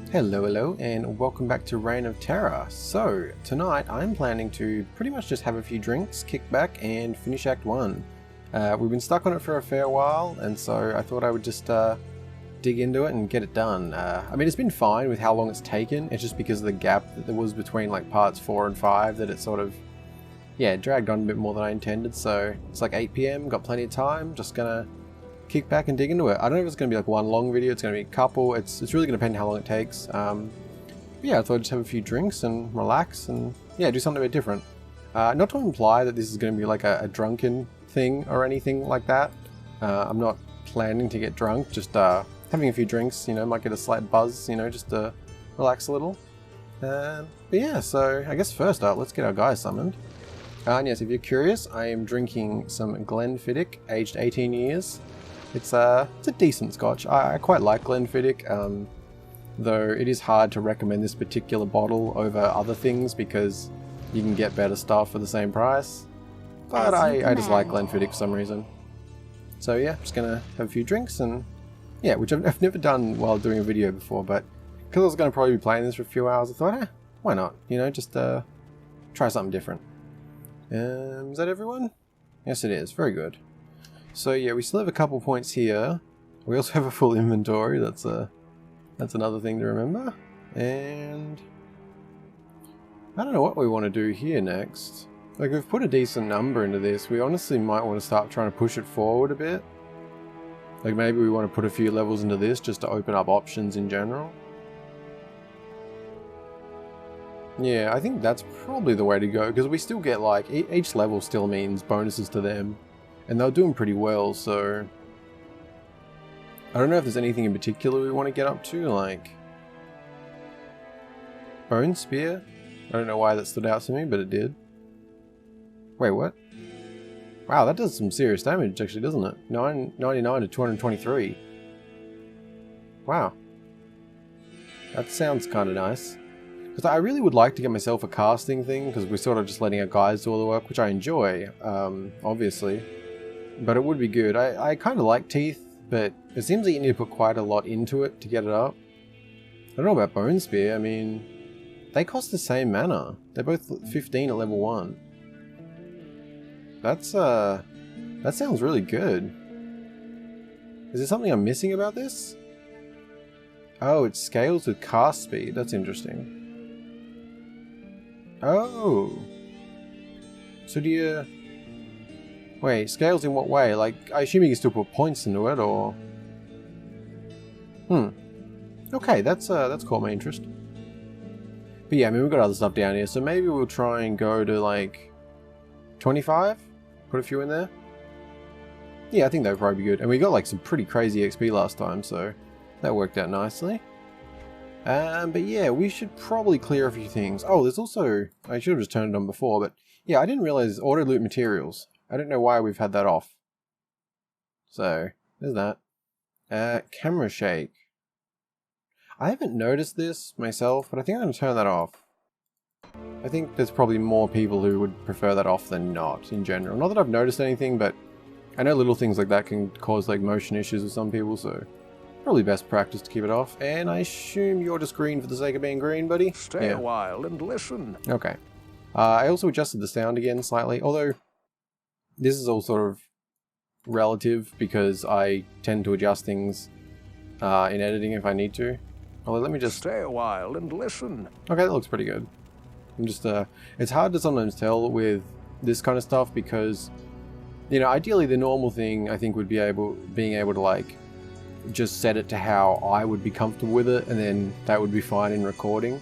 Hello, and welcome back to Reign of Terror. So, tonight I'm planning to pretty much just have a few drinks, kick back, and finish Act 1. We've been stuck on it for a fair while, and so I thought I would just dig into it and get it done. I mean, it's been fine with how long it's taken, it's just because of the gap that there was between like parts 4 and 5 that it sort of, dragged on a bit more than I intended, so it's like 8 PM, got plenty of time, just gonna kick back and dig into it. I don't know if it's going to be like one long video, it's going to be a couple, it's really going to depend how long it takes. Yeah, I thought I'd just have a few drinks and relax and do something a bit different. Not to imply that this is going to be like a drunken thing or anything like that. I'm not planning to get drunk, just having a few drinks, might get a slight buzz, just to relax a little. But yeah, so I guess first up, let's get our guys summoned. And yes, if you're curious, I am drinking some Glenfiddich, aged 18 years. It's a decent scotch. I quite like Glenfiddich, though it is hard to recommend this particular bottle over other things because you can get better stuff for the same price. But I just like Glenfiddich for some reason. So yeah, just gonna have a few drinks and which I've never done while doing a video before, but because I was gonna probably be playing this for a few hours, I thought, why not? Just try something different. Is that everyone? Yes, it is. Very good. So yeah, we still have a couple points here. We also have a full inventory. That's another thing to remember. And I don't know what we want to do here next. Like, we've put a decent number into this. We honestly might want to start trying to push it forward a bit. Like, maybe we want to put a few levels into this just to open up options in general. Yeah, I think that's probably the way to go, because we still get, like, each level still means bonuses to them. And they're doing pretty well, so I don't know if there's anything in particular we want to get up to, like Bone Spear? I don't know why that stood out to me, but it did. Wait, what? Wow, that does some serious damage actually, doesn't it? 999 to 223. Wow. That sounds kind of nice. Because I really would like to get myself a casting thing, because we're sort of just letting our guys do all the work, which I enjoy, obviously. But it would be good. I kind of like teeth, but it seems like you need to put quite a lot into it to get it up. I don't know about Bone Spear. I mean, they cost the same mana. They're both 15 at level 1. That sounds really good. Is there something I'm missing about this? Oh, it scales with cast speed. That's interesting. Oh. So do you... Wait, scales in what way? Like, I assume you can still put points into it, or... Okay, that's caught my interest. But yeah, I mean, we've got other stuff down here, so maybe we'll try and go to, like, 25? Put a few in there? Yeah, I think that would probably be good. And we got, like, some pretty crazy XP last time, so that worked out nicely. But yeah, we should probably clear a few things. Oh, there's also... I should have just turned it on before, but... Yeah, I didn't realize auto loot materials. I don't know why we've had that off. So, there's that. Camera shake. I haven't noticed this myself, but I think I'm going to turn that off. I think there's probably more people who would prefer that off than not, in general. Not that I've noticed anything, but I know little things like that can cause like motion issues with some people, so probably best practice to keep it off. And I assume you're just green for the sake of being green, buddy? Stay a while and listen. Okay. I also adjusted the sound again slightly, although this is all sort of relative because I tend to adjust things in editing if I need to. Although let me just... Stay a while and listen. Okay, that looks pretty good. I'm just, it's hard to sometimes tell with this kind of stuff because, ideally the normal thing I think would be being able to like just set it to how I would be comfortable with it, and then that would be fine in recording.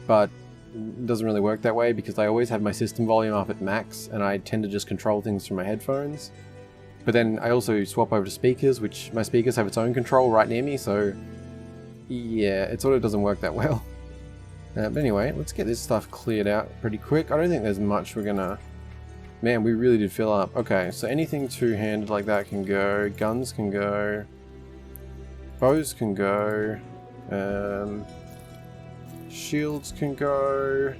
But it doesn't really work that way because I always have my system volume up at max and I tend to just control things from my headphones. But then I also swap over to speakers, which my speakers have its own control right near me, so yeah, it sort of doesn't work that well. But anyway, let's get this stuff cleared out pretty quick. I don't think there's much we're gonna... Man, we really did fill up. Okay, so anything two-handed like that can go. Guns can go. Bows can go. Shields can go.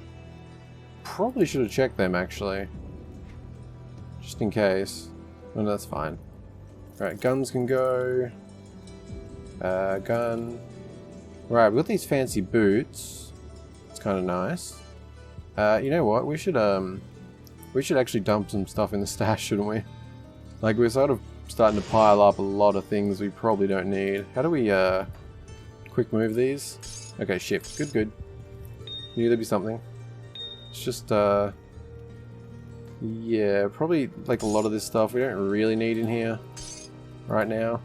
Probably should have checked them, actually. Just in case. No, that's fine. Alright, guns can go. Gun. Right, we've got these fancy boots. It's kind of nice. You know what? We should actually dump some stuff in the stash, shouldn't we? Like, we're sort of starting to pile up a lot of things we probably don't need. How do we, quick move these? Okay, shift. Good, good. Knew there'd be something. It's just, yeah, probably, like, a lot of this stuff we don't really need in here right now.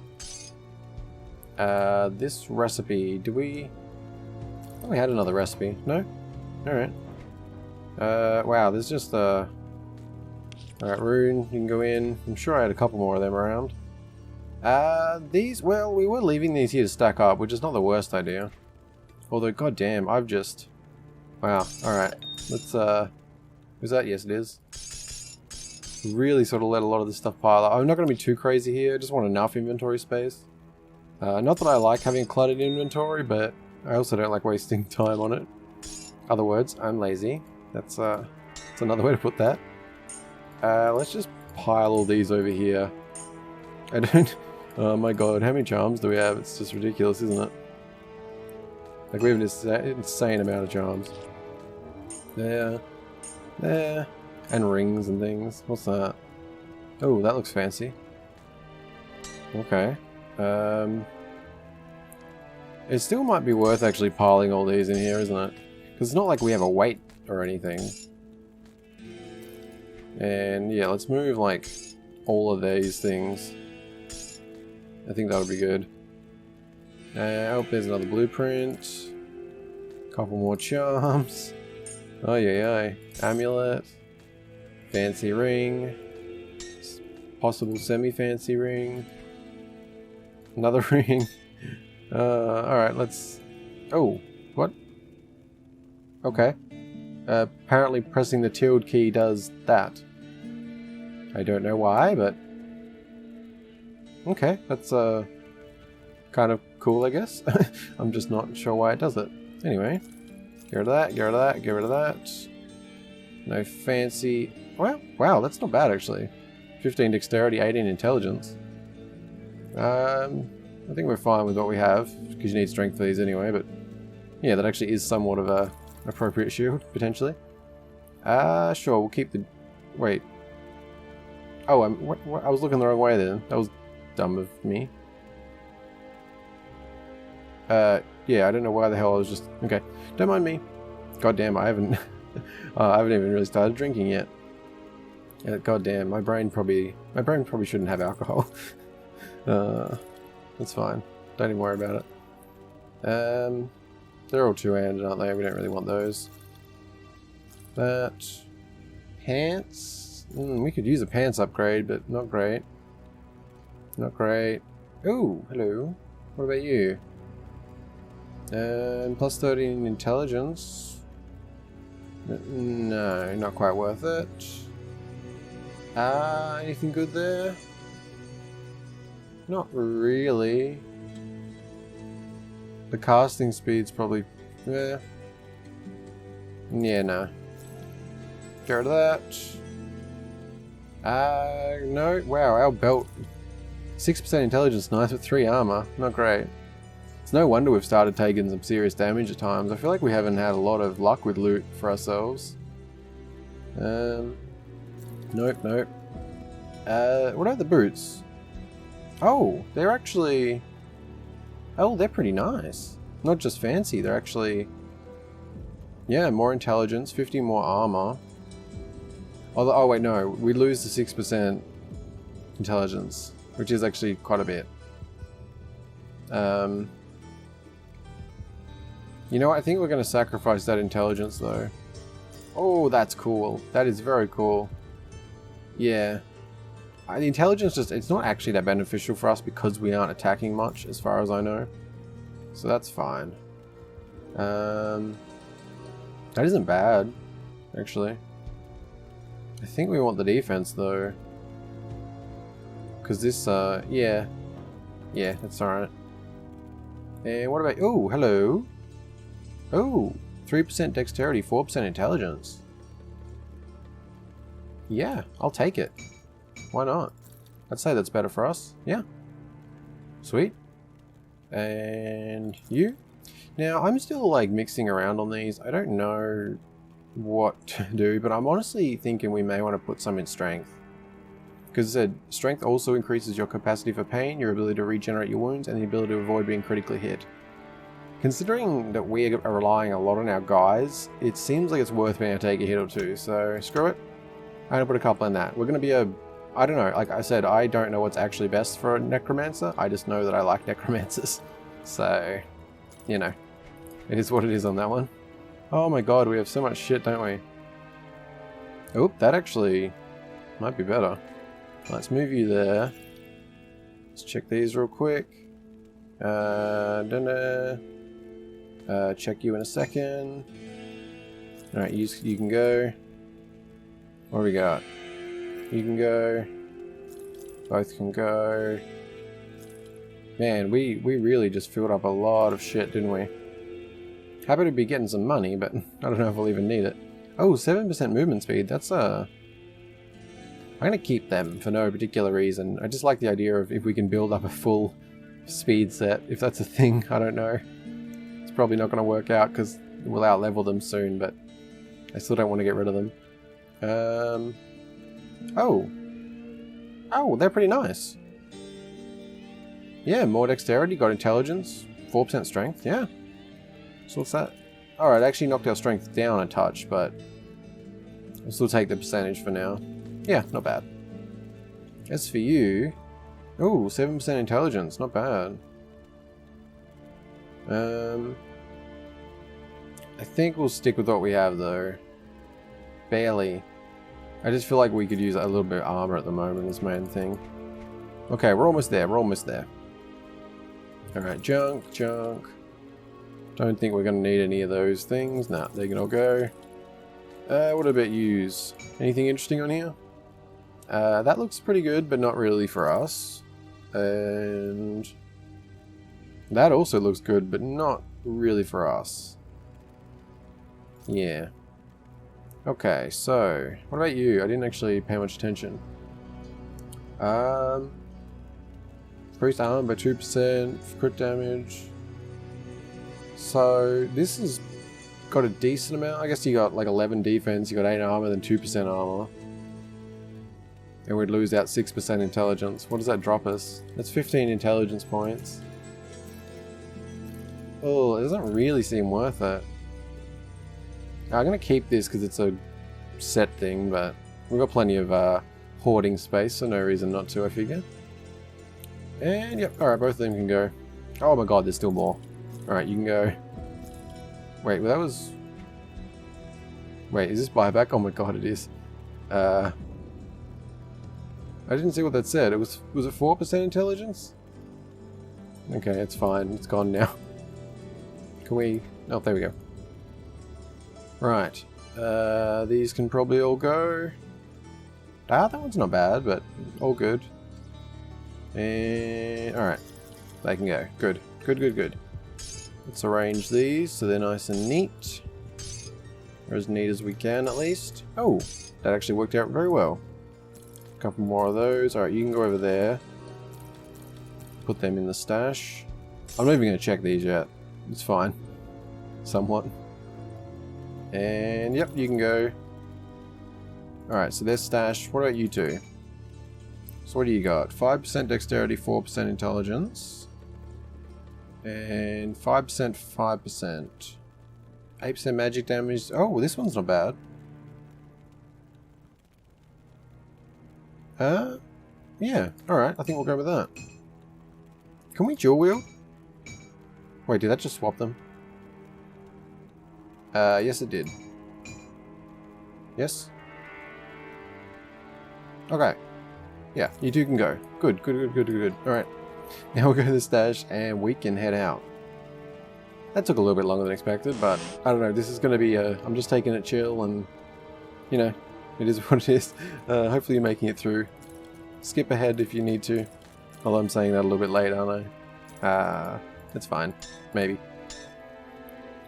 This recipe, do we... Oh, we had another recipe. No? Alright. Wow, there's just, Alright, rune, you can go in. I'm sure I had a couple more of them around. These, well, we were leaving these here to stack up, which is not the worst idea. Although, goddamn, I've just... Wow, alright. Let's, is that? Yes, it is. Really sort of let a lot of this stuff pile up. I'm not going to be too crazy here, I just want enough inventory space. Not that I like having cluttered inventory, but I also don't like wasting time on it. Other words, I'm lazy. That's another way to put that. Let's just pile all these over here. I don't... Oh my god, how many charms do we have? It's just ridiculous, isn't it? Like, we have an insane amount of charms. There. There. And rings and things. What's that? Oh, that looks fancy. Okay. It still might be worth actually piling all these in here, isn't it? Because it's not like we have a weight or anything. And yeah, let's move like all of these things. I think that'll be good. Oh, there's another blueprint. Couple more charms. Oh yeah, amulet. Fancy ring. Possible semi-fancy ring. Another ring. Alright, let's... Oh, what? Okay. Apparently pressing the tilde key does that. I don't know why, but... Okay, that's kind of cool, I guess. I'm just not sure why it does it. Anyway, get rid of that, get rid of that, get rid of that. No fancy... Well, wow, that's not bad actually. 15 dexterity, 18 intelligence. I think we're fine with what we have, because you need strength for these anyway, but... Yeah, that actually is somewhat of a appropriate shield, potentially. Sure, we'll keep the... Wait. Oh, I was looking the wrong way then. That was dumb of me. Yeah, I don't know why the hell I was just... Okay, don't mind me. God damn, I haven't... I haven't even really started drinking yet. God damn, my brain probably shouldn't have alcohol. That's fine. Don't even worry about it. They're all two-handed, aren't they? We don't really want those. That... Pants? We could use a pants upgrade, but not great. Not great. Ooh, hello. What about you? Plus 13 intelligence. No, not quite worth it. Anything good there? Not really. The casting speed's probably... Yeah, no. Get rid of that. No. Wow, our belt. 6% intelligence, nice with 3 armor. Not great. It's no wonder we've started taking some serious damage at times. I feel like we haven't had a lot of luck with loot for ourselves. Nope. What about the boots? Oh, they're actually... Oh, they're pretty nice. Not just fancy, they're actually... Yeah, more intelligence, 50 more armor. Although, oh wait, no, we lose the 6% intelligence, which is actually quite a bit. You know what, I think we're going to sacrifice that intelligence though. Oh, that's cool. That is very cool. Yeah. The intelligence just, it's not actually that beneficial for us because we aren't attacking much, as far as I know. So that's fine. That isn't bad, actually. I think we want the defense though. Because this, yeah. Yeah, that's alright. And what about, oh, hello. Oh, 3% dexterity, 4% intelligence. Yeah, I'll take it. Why not? I'd say that's better for us. Yeah. Sweet. And you? Now, I'm still like mixing around on these. I don't know what to do, but I'm honestly thinking we may want to put some in strength. Because it said, strength also increases your capacity for pain, your ability to regenerate your wounds, and the ability to avoid being critically hit. Considering that we are relying a lot on our guys, it seems like it's worth being able to take a hit or two, so screw it. I'm going to put a couple in that. We're going to be I don't know, like I said, I don't know what's actually best for a necromancer, I just know that I like necromancers. So, you know, it is what it is on that one. Oh my god, we have so much shit, don't we? Oop, that actually might be better. Let's move you there. Let's check these real quick. Check you in a second. Alright, you can go. What do we got? You can go. Both can go. Man, we really just filled up a lot of shit, didn't we? Happy to be getting some money, but I don't know if we'll even need it. Oh, 7% movement speed. That's I'm going to keep them for no particular reason. I just like the idea of if we can build up a full speed set. If that's a thing, I don't know. It's probably not going to work out because we'll out-level them soon, but I still don't want to get rid of them. Oh, they're pretty nice. Yeah, more dexterity, got intelligence, 4% strength, yeah. So what's that? Alright, actually knocked our strength down a touch, but I'll still take the percentage for now. Yeah, not bad. As for you... Oh, 7% intelligence, not bad. I think we'll stick with what we have though. Barely. I just feel like we could use a little bit of armor at the moment is my main thing. Okay, we're almost there, Alright, junk. Don't think we're going to need any of those things. Nah, they can all go. What about use? Anything interesting on here? That looks pretty good, but not really for us. And that also looks good, but not really for us. Yeah. Okay, so what about you? I didn't actually pay much attention. Increased armor by 2%, crit damage. So this has got a decent amount. I guess you got like 11 defense, you got 8 armor, then 2% armor. And we'd lose out 6% intelligence. What does that drop us? That's 15 intelligence points. Oh, it doesn't really seem worth it. I'm going to keep this because it's a set thing, but we've got plenty of hoarding space, so no reason not to, I figure. And yep, alright, both of them can go. Oh my god, there's still more. Alright, you can go. Wait, well, that was... Wait, is this buyback? Oh my god, it is. I didn't see what that said. Was it 4% intelligence? Okay, it's fine. It's gone now. Can we... Oh, there we go. Right. These can probably all go. Ah, that one's not bad, but all good. And... Alright. They can go. Good. Good. Let's arrange these so they're nice and neat. Or as neat as we can, at least. Oh! That actually worked out very well. A couple more of those. Alright, you can go over there. Put them in the stash. I'm not even going to check these yet. It's fine. Somewhat. And yep, you can go. Alright, so there's stash. What about you two? So what do you got? 5% dexterity, 4% intelligence. And 5%, 5%. 8% magic damage. Oh, this one's not bad. Yeah. Alright, I think we'll go with that. Can we dual wield? Wait, did that just swap them? Yes it did. Yes? Okay. Yeah, you two can go. Good. Alright. Now we'll go to the stash and we can head out. That took a little bit longer than expected, but I don't know, this is going to be I'm just taking it chill and, you know, it is what it is. Hopefully you're making it through. Skip ahead if you need to. Although I'm saying that a little bit late, aren't I? That's fine. Maybe.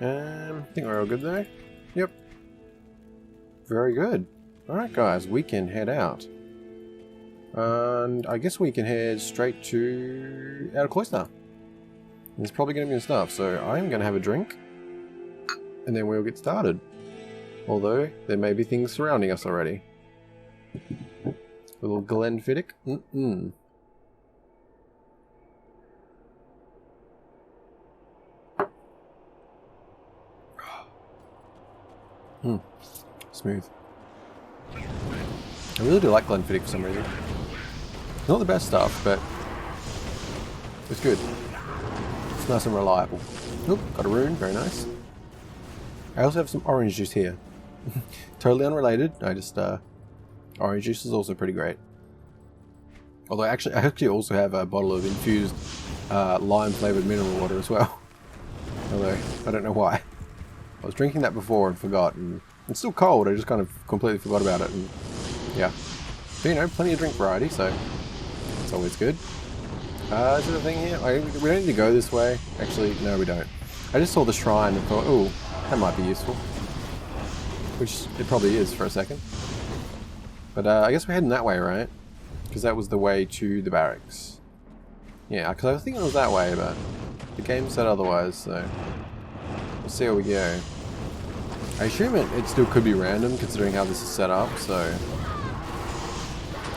I think we're all good there. Yep. Very good. Alright guys, we can head out. And I guess we can head straight to Outer Cloister. There's probably going to be stuff, so I'm going to have a drink. And then we'll get started. Although, there may be things surrounding us already. A little Glenfiddich. Smooth. I really do like Glenfiddich for some reason. It's not the best stuff, but it's good. It's nice and reliable. Oop, got a rune, very nice. I also have some orange juice here. Totally unrelated, I just, orange juice is also pretty great. Although I actually also have a bottle of infused lime flavoured mineral water as well. Although, I don't know why. I was drinking that before and forgot, and it's still cold, I just kind of completely forgot about it, and yeah. But you know, plenty of drink variety, so it's always good. Is there a thing here? We don't need to go this way. Actually, no we don't. I just saw the shrine and thought, oh, that might be useful. Which it probably is for a second. But I guess we're heading that way, right? Because that was the way to the barracks. Yeah, because I was thinking it was that way, but the game said otherwise, so we'll see how we go. I assume it still could be random, considering how this is set up, so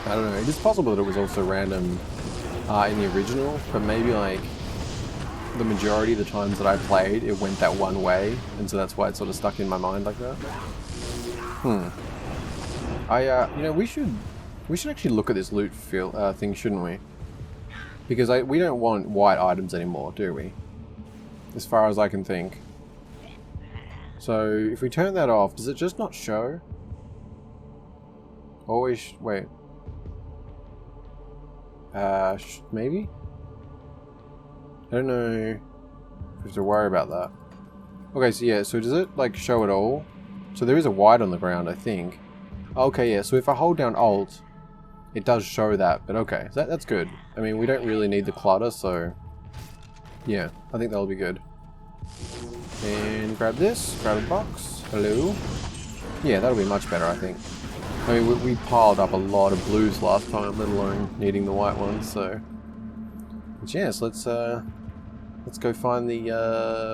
I don't know. It is possible that it was also random in the original, but maybe like the majority of the times that I played, it went that one way, and so that's why it sort of stuck in my mind like that. You know, we should actually look at this loot thing, shouldn't we? Because we don't want white items anymore, do we? As far as I can think. So if we turn that off, does it just not show? Always wait. Maybe? I don't know if we have to worry about that. Okay, so yeah, so does it like show it all? So there is a white on the ground, I think. Okay, yeah, so if I hold down Alt, it does show that, but okay, so that's good. I mean, we don't really need the clutter, so yeah, I think that'll be good. And grab this, grab a box. Hello. Yeah, that'll be much better, I think. I mean, we piled up a lot of blues last time, let alone needing the white ones, so. But yes, let's go find the,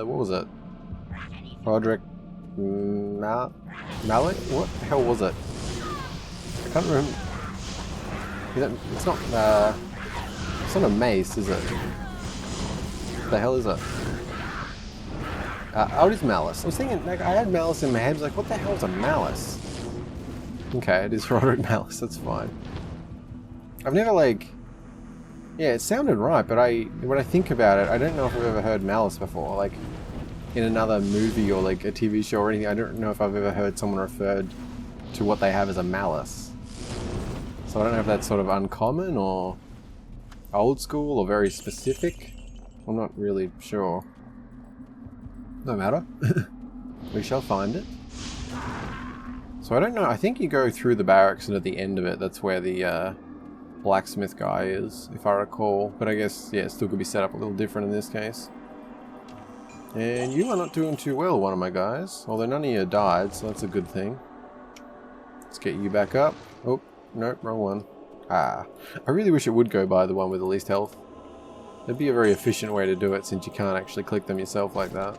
what was it? Roderick Mallet? What the hell was it? I can't remember. It's not a mace, is it? What the hell is it? Oh, it is Malice. I was thinking, like, I had Malice in my head. I was like, what the hell is a Malice? Okay, it is Roderick Malice. That's fine. I've never, like... Yeah, it sounded right, but when I think about it, I don't know if I've ever heard Malice before. Like, in another movie or, like, a TV show or anything, I don't know if I've ever heard someone referred to what they have as a Malice. So I don't know if that's sort of uncommon or old school or very specific. I'm not really sure. No matter. We shall find it. So I don't know. I think you go through the barracks and at the end of it, that's where the blacksmith guy is, if I recall. But I guess, yeah, it still could be set up a little different in this case. And you are not doing too well, one of my guys. Although none of you died, so that's a good thing. Let's get you back up. Oh, nope, wrong one. Ah, I really wish it would go by the one with the least health. It'd be a very efficient way to do it since you can't actually click them yourself like that.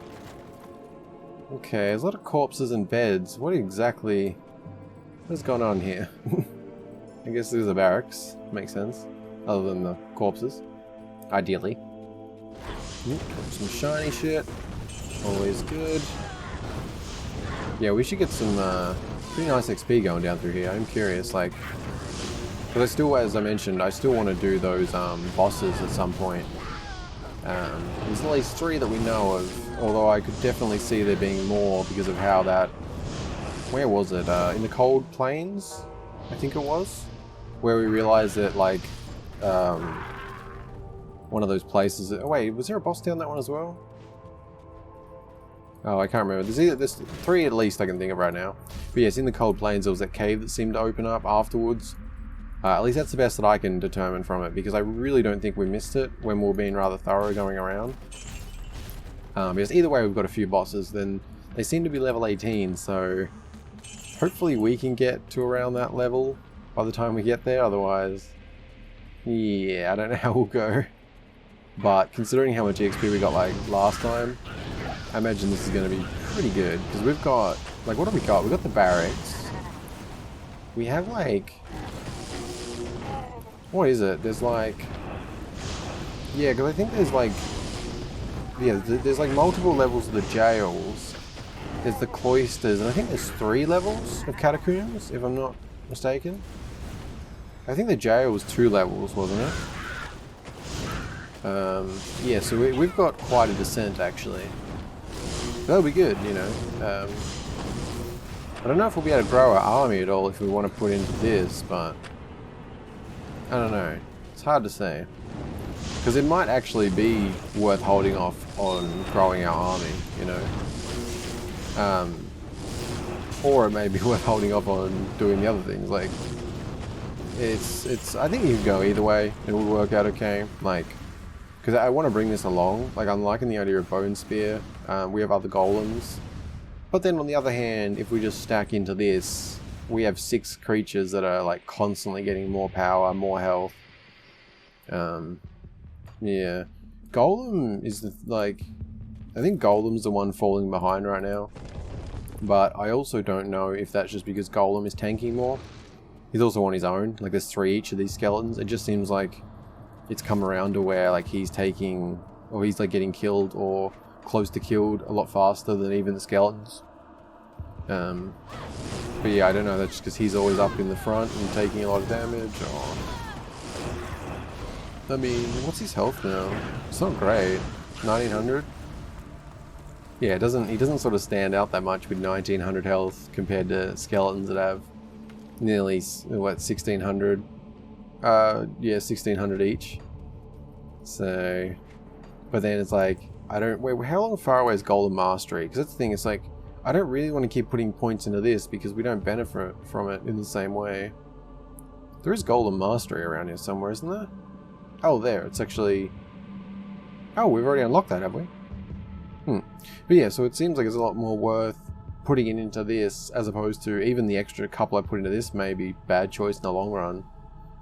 Okay, there's a lot of corpses and beds. What is going on here? I guess there's a barracks. Makes sense. Other than the corpses. Ideally. Some shiny shit. Always good. Yeah, we should get some pretty nice XP going down through here. I'm curious, like... Because I still, as I mentioned, I still want to do those bosses at some point. There's at least 3 that we know of, although I could definitely see there being more because of how that... Where was it? In the Cold Plains, I think it was? Where we realized that, like, one of those places... Oh wait, was there a boss down that one as well? Oh, I can't remember. There's 3 at least I can think of right now. But yes, in the Cold Plains there was that cave that seemed to open up afterwards. At least that's the best that I can determine from it, because I really don't think we missed it when we were being rather thorough going around. Because either way we've got a few bosses, then they seem to be level 18, so hopefully we can get to around that level by the time we get there, otherwise, yeah, I don't know how we'll go. But considering how much EXP we got like last time, I imagine this is going to be pretty good. Because we've got, like, what have we got? We've got the barracks. We have like, what is it? There's like, yeah, because I think there's like, yeah, there's like multiple levels of the jails. There's the cloisters, and I think there's 3 levels of catacombs, if I'm not mistaken. I think the jail was 2 levels, wasn't it? Yeah, so we've got quite a descent, actually. That'll be good, you know. I don't know if we'll be able to grow our army at all if we want to put into this, but I don't know. It's hard to say. Because it might actually be worth holding off on growing our army, you know. Or it may be worth holding off on doing the other things. Like, I think you can go either way. It will work out okay. Like, because I want to bring this along. Like, I'm liking the idea of Bone Spear. We have other golems. But then on the other hand, if we just stack into this, we have 6 creatures that are like constantly getting more power, more health. Yeah. Golem is like, I think Golem's the one falling behind right now. But I also don't know if that's just because Golem is tanking more. He's also on his own. Like, there's 3 each of these skeletons. It just seems like it's come around to where like he's taking, or he's like getting killed or close to killed a lot faster than even the skeletons. But yeah, I don't know, that's just because he's always up in the front and taking a lot of damage, or... I mean, what's his health now? It's not great. 1900? Yeah, he doesn't sort of stand out that much with 1900 health compared to skeletons that have nearly, what, 1600? Yeah, 1600 each. So, but then it's like, I don't, wait, how far away is Golem Mastery? Because that's the thing, it's like, I don't really want to keep putting points into this because we don't benefit from it in the same way. There is Golem Mastery around here somewhere, isn't there? Oh, there, it's actually, oh, we've already unlocked that, have we? But yeah, so it seems like it's a lot more worth putting it into this as opposed to, even the extra couple I put into this may be bad choice in the long run,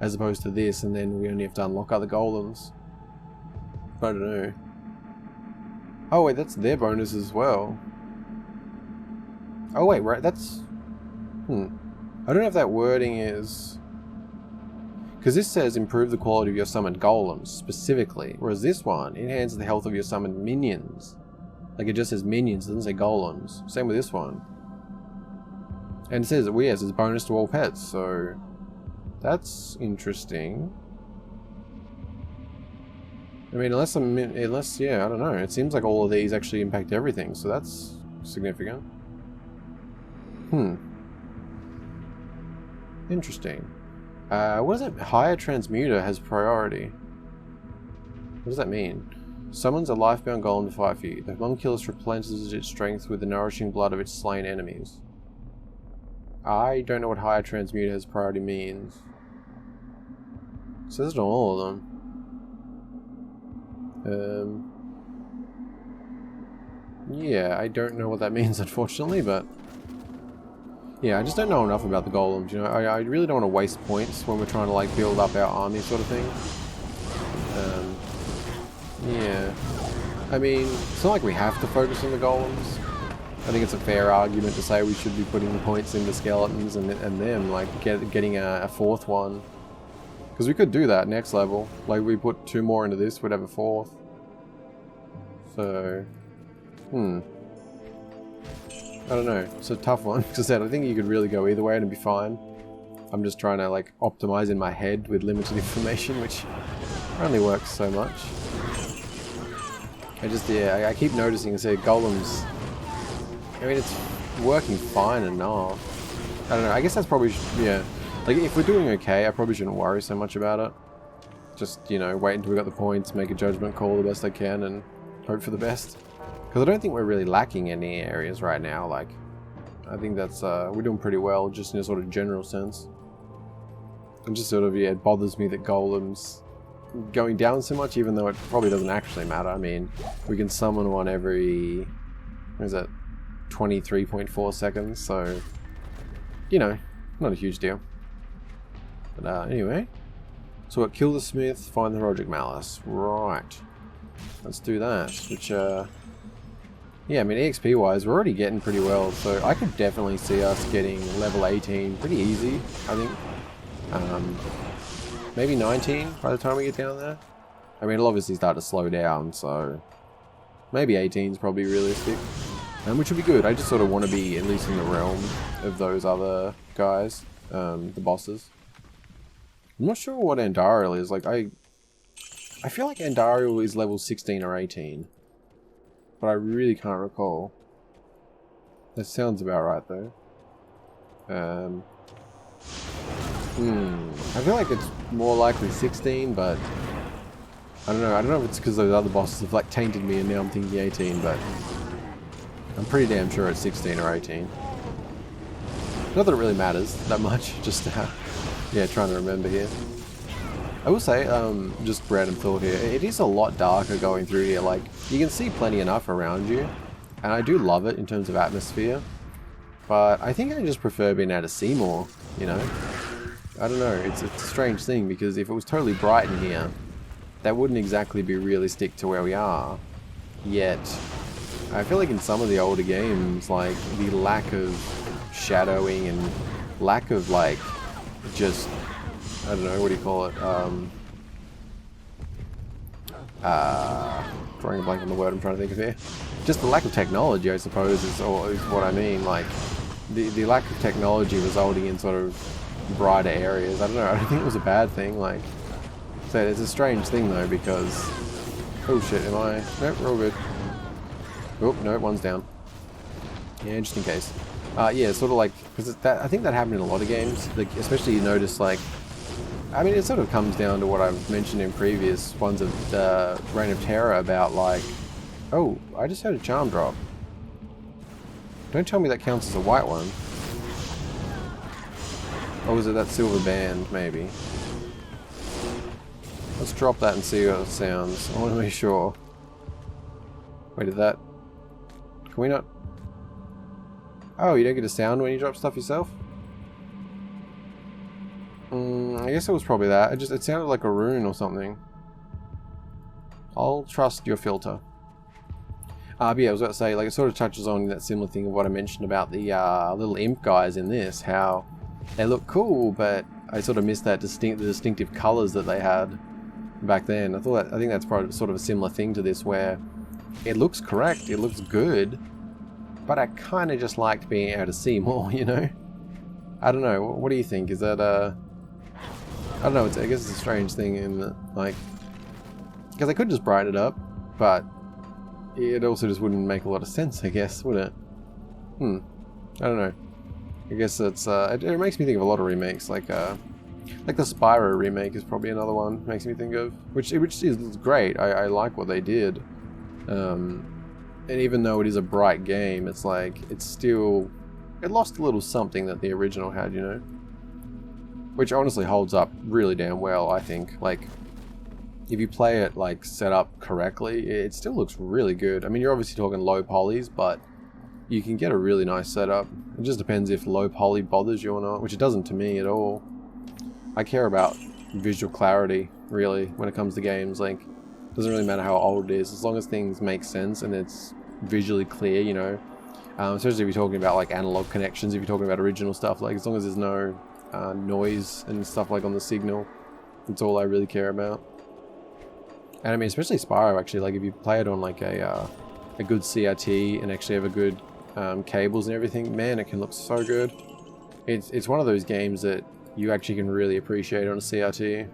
as opposed to this, and then we only have to unlock other golems. But I don't know. Oh wait, that's their bonus as well. Oh wait, right, that's... I don't know if that wording is... Because this says improve the quality of your summoned golems, specifically, whereas this one enhances the health of your summoned minions. Like, it just says minions, it doesn't say golems. Same with this one. And it says, well, yes, it's bonus to all pets, so... That's interesting. I mean, unless, yeah, I don't know. It seems like all of these actually impact everything, so that's significant. Interesting. What is it? Higher Transmuter has priority. What does that mean? Summons a lifebound golem to fight for you. The one killer replenishes its strength with the nourishing blood of its slain enemies. I don't know what Higher Transmuter has priority means. It says it on all of them. Yeah, I don't know what that means, unfortunately, but... Yeah, I just don't know enough about the golems, you know. I really don't want to waste points when we're trying to, like, build up our army sort of thing. Yeah. I mean, it's not like we have to focus on the golems. I think it's a fair argument to say we should be putting points into skeletons and them, like, getting a 4th one. Because we could do that next level. Like, we put 2 more into this, we'd have a 4th. So... I don't know. It's a tough one. As I said, I think you could really go either way and it'd be fine. I'm just trying to, like, optimize in my head with limited information, which only works so much. I keep noticing, I say, golems... I mean, it's working fine enough. I don't know, I guess that's probably... Yeah. Like, if we're doing okay, I probably shouldn't worry so much about it. Just, you know, wait until we got the points, make a judgment call the best I can, and hope for the best. Because I don't think we're really lacking any areas right now, like... I think that's, we're doing pretty well, just in a sort of general sense. And just sort of, yeah, it bothers me that golems going down so much, even though it probably doesn't actually matter. I mean, we can summon one every... What is that? 23.4 seconds, so... You know, not a huge deal. But, anyway. So what, kill the smith, find the Roderick Malice. Right. let's do that. Which, yeah, I mean, EXP wise, we're already getting pretty well, so I could definitely see us getting level 18 pretty easy, I think. Maybe 19 by the time we get down there. I mean, it'll obviously start to slow down, so maybe 18 is probably realistic. Which would be good. I just sort of want to be at least in the realm of those other guys, the bosses. I'm not sure what Andariel is. Like, I feel like Andariel is level 16 or 18. But I really can't recall. That sounds about right, though. I feel like it's more likely 16, but I don't know. I don't know if it's because those other bosses have, like, tainted me and now I'm thinking 18, but I'm pretty damn sure it's 16 or 18. Not that it really matters that much, just yeah, trying to remember here. I will say, just random thought here, it is a lot darker going through here. Like, you can see plenty enough around you, and I do love it in terms of atmosphere, but I think I just prefer being able to see more, you know? I don't know, it's a strange thing, because if it was totally bright in here, that wouldn't exactly be realistic to where we are. Yet, I feel like in some of the older games, like, the lack of shadowing and lack of, like, just, I don't know, what do you call it, drawing a blank on the word I'm trying to think of here. Just the lack of technology, I suppose, is what I mean. Like, the lack of technology resulting in sort of brighter areas. I don't know, I don't think it was a bad thing. Like, so it's a strange thing though, because, oh shit, am I, nope, we're all good. Oh, no, one's down. Yeah, just in case. Yeah, sort of like, because I think that happened in a lot of games, like, especially you notice, like, I mean, it sort of comes down to what I've mentioned in previous ones of the Reign of Terror about, like, oh, I just had a charm drop. Don't tell me that counts as a white one. Or was it that silver band, maybe? Let's drop that and see how it sounds. I want to be sure. Wait, did that... Can we not... Oh, you don't get a sound when you drop stuff yourself? I guess it was probably that. It sounded like a rune or something. I'll trust your filter. But yeah, I was about to say, like, it sort of touches on that similar thing of what I mentioned about the little imp guys in this, how they look cool, but I sort of missed that the distinctive colours that they had back then. I think that's probably sort of a similar thing to this, where it looks correct, it looks good, but I kind of just liked being able to see more, you know? I don't know, what do you think? Is that, I don't know, I guess it's a strange thing in that, like, because I could just brighten it up, but it also just wouldn't make a lot of sense, I guess, would it? I don't know. I guess it's, it makes me think of a lot of remakes, like the Spyro remake is probably another one makes me think of, which is great. I like what they did. And even though it is a bright game, it's like, it lost a little something that the original had, you know? Which honestly holds up really damn well, I think. Like, if you play it, like, set up correctly, it still looks really good. I mean, you're obviously talking low polys, but you can get a really nice setup. It just depends if low poly bothers you or not, which it doesn't to me at all. I care about visual clarity, really, when it comes to games. Like, it doesn't really matter how old it is, as long as things make sense and it's visually clear, you know. Especially if you're talking about, like, analog connections, if you're talking about original stuff, like, as long as there's no noise and stuff like on the signal, that's all I really care about. And I mean, especially Spyro, actually, like, if you play it on, like, a good CRT and actually have a good cables and everything, man, it can look so good. It's one of those games that you actually can really appreciate on a CRT.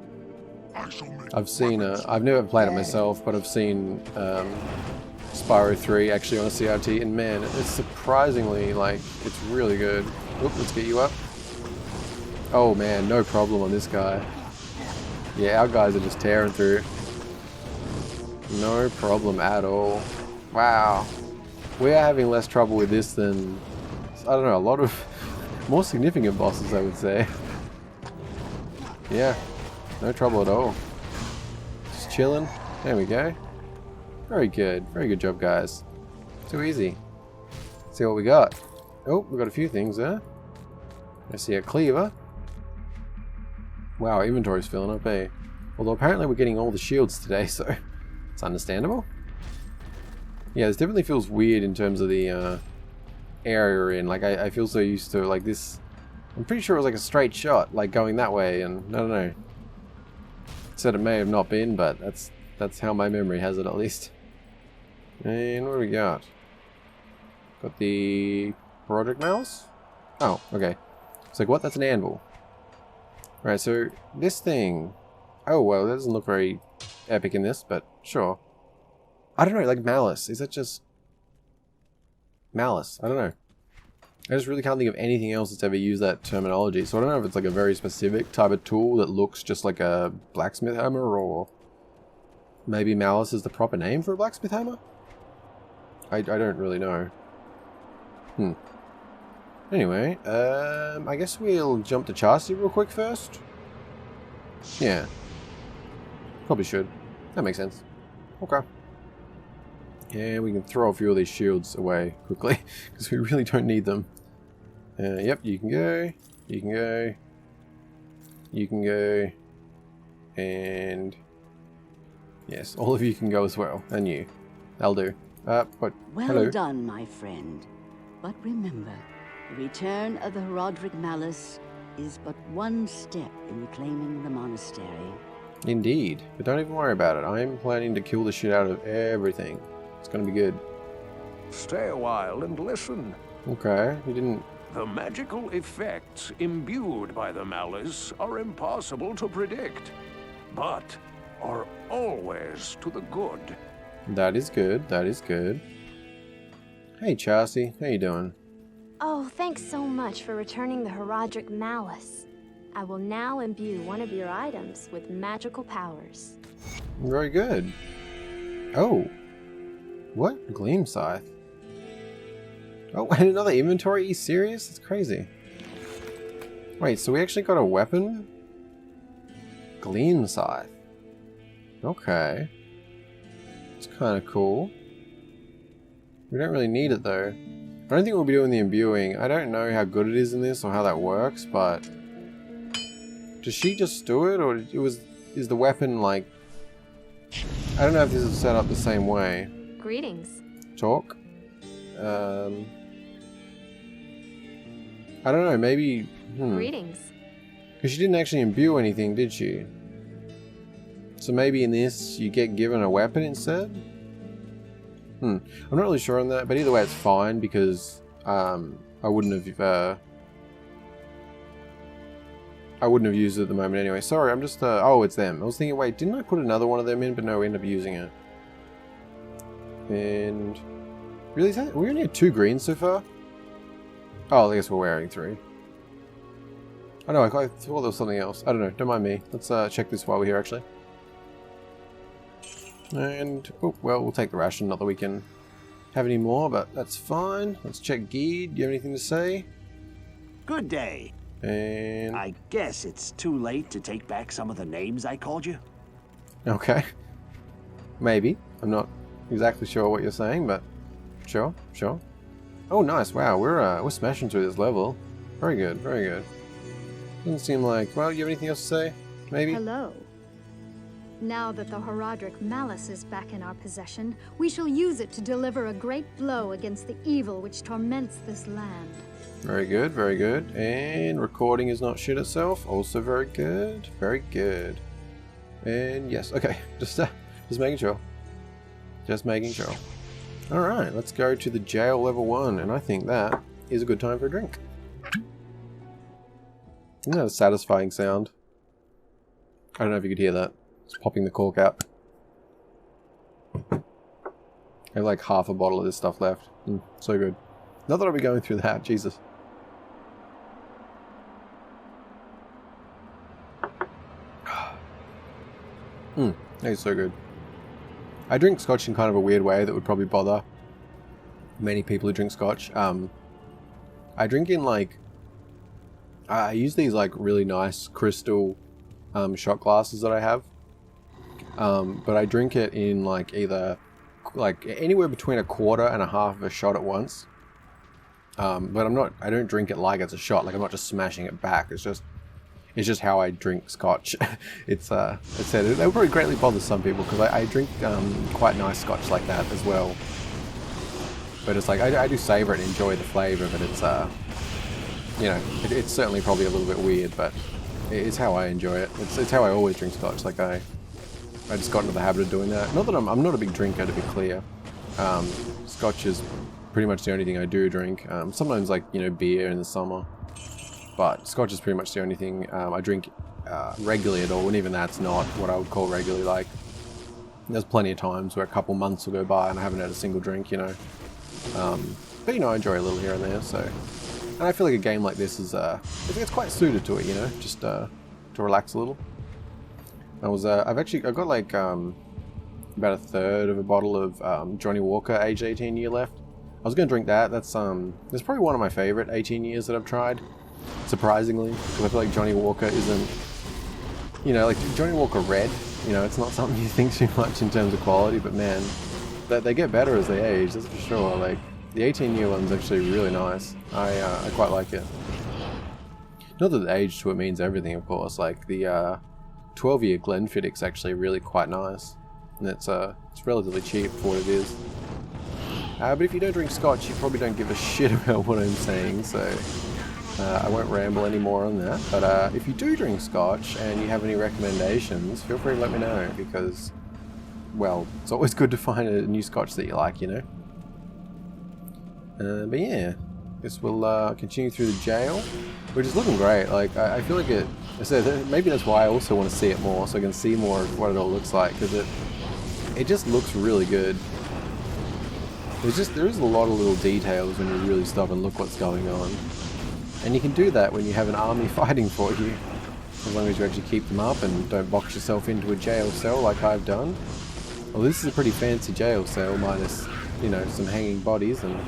I've seen, I've never played it myself, but I've seen Spyro 3 actually on a CRT, and man, it's surprisingly, like, it's really good. Oop, let's get you up. Oh man, no problem on this guy. Yeah, our guys are just tearing through. No problem at all. Wow. We're having less trouble with this than, I don't know, a lot of more significant bosses, I would say. Yeah, no trouble at all. Just chilling. There we go. Very good. Very good job, guys. Too easy. Let's see what we got. Oh, we've got a few things there. I see a cleaver. Wow, inventory's filling up, eh? Although apparently we're getting all the shields today, so it's understandable. Yeah, this definitely feels weird in terms of the area we're in. Like, I feel so used to, like, this... I'm pretty sure it was like a straight shot, like, going that way, and I don't know. Said it may have not been, but that's how my memory has it, at least. And what do we got? Got the Roderick Mouse? Oh, okay. It's like, what? That's an anvil. Right, so this thing... Oh, well, that doesn't look very epic in this, but sure. I don't know, like malice. Is that just... Malice? I don't know. I just really can't think of anything else that's ever used that terminology. So I don't know if it's like a very specific type of tool that looks just like a blacksmith hammer, or... Maybe malice is the proper name for a blacksmith hammer? I don't really know. Anyway, I guess we'll jump to Chassis real quick first. Yeah. Probably should. That makes sense. Okay. Yeah, we can throw a few of these shields away quickly, because we really don't need them. Yep, you can go. You can go. You can go. And... Yes, all of you can go as well. And you. That'll do. But... Well hello. done, my friend. But remember, the return of the Roderick Malice is but one step in reclaiming the monastery. Indeed. But don't even worry about it. I'm planning to kill the shit out of everything. It's gonna be good. Stay a while and listen. Okay, you didn't... The magical effects imbued by the malice are impossible to predict, but are always to the good. That is good. That is good. Hey, Chassis. How you doing? Oh, thanks so much for returning the Herodric Malice. I will now imbue one of your items with magical powers. Very good. Oh. What? Gleam Scythe? Oh, and another inventory? Are you serious? That's crazy. Wait, so we actually got a weapon? Gleam Scythe. Okay. It's kind of cool. We don't really need it though. I don't think we'll be doing the imbuing. I don't know how good it is in this or how that works, but... Does she just do it, or is the weapon like... I don't know if this is set up the same way. Greetings. Talk? I don't know, maybe... Greetings. Because she didn't actually imbue anything, did she? So maybe in this, you get given a weapon instead? I'm not really sure on that, but either way it's fine, because I wouldn't have used it at the moment anyway. Sorry, I'm just... oh, it's them. I was thinking, wait, didn't I put another one of them in? But no, we ended up using it. And... Really, is that... We only had 2 greens so far? Oh, I guess we're wearing 3. I know, I thought there was something else. I don't know, don't mind me. Let's check this while we're here, actually. And... Oh, well, we'll take the ration, not that we can have any more, but that's fine. Let's check Geed. Do you have anything to say? Good day. And... I guess it's too late to take back some of the names I called you. Okay. Maybe. I'm not exactly sure what you're saying, but sure, sure. Oh, nice. Wow, we're smashing through this level. Very good, very good. Doesn't seem like... Well, you have anything else to say? Maybe? Hello. Now that the Herodric Malice is back in our possession, we shall use it to deliver a great blow against the evil which torments this land. Very good, very good. And recording is not shit itself. Also very good, very good. And yes, okay. Just making sure. Just making sure. Alright, let's go to the jail level 1, and I think that is a good time for a drink. Isn't that a satisfying sound? I don't know if you could hear that. It's popping the cork out. I have like half a bottle of this stuff left. So good. Not that I'll be going through that, Jesus. That is so good. I drink scotch in kind of a weird way that would probably bother many people who drink scotch. I drink in like... I use these like really nice crystal shot glasses that I have. But I drink it in like either like anywhere between a quarter and a half of a shot at once. But I don't drink it like it's a shot. Like I'm not just smashing it back. It's just how I drink scotch. It would probably greatly bother some people because I drink quite nice scotch like that as well. But it's like, I do savor it and enjoy the flavor, but it's, you know, it's certainly probably a little bit weird, but it's how I enjoy it. It's how I always drink scotch. Like I just got into the habit of doing that. Not that I'm not a big drinker, to be clear. Scotch is pretty much the only thing I do drink. Sometimes, like, you know, beer in the summer. But scotch is pretty much the only thing I drink regularly at all, and even that's not what I would call regularly. Like, there's plenty of times where a couple months will go by and I haven't had a single drink, you know. But, you know, I enjoy a little here and there, so... And I feel like a game like this is, it's quite suited to it, you know, just to relax a little. I've got like about a third of a bottle of Johnny Walker aged 18 year left. I was going to drink that. That's probably one of my favorite 18 years that I've tried, surprisingly, because I feel like Johnny Walker isn't, you know, like Johnny Walker Red, you know, it's not something you think too much in terms of quality, but man, they get better as they age, that's for sure. Like, the 18-year one's actually really nice. I quite like it. Not that the age to it means everything, of course. Like, the 12-year Glenfiddich's actually really quite nice. And it's relatively cheap for what it is. But if you don't drink scotch, you probably don't give a shit about what I'm saying, so I won't ramble any more on that. But if you do drink scotch and you have any recommendations, feel free to let me know, because, well, it's always good to find a new scotch that you like, you know? But yeah, I guess we'll continue through the jail, which is looking great. Like, I feel like maybe that's why I also want to see it more, so I can see more of what it all looks like, because it just looks really good. There is a lot of little details when you really stop and look what's going on. And you can do that when you have an army fighting for you, as long as you actually keep them up and don't box yourself into a jail cell like I've done. Well, this is a pretty fancy jail cell, minus, you know, some hanging bodies and,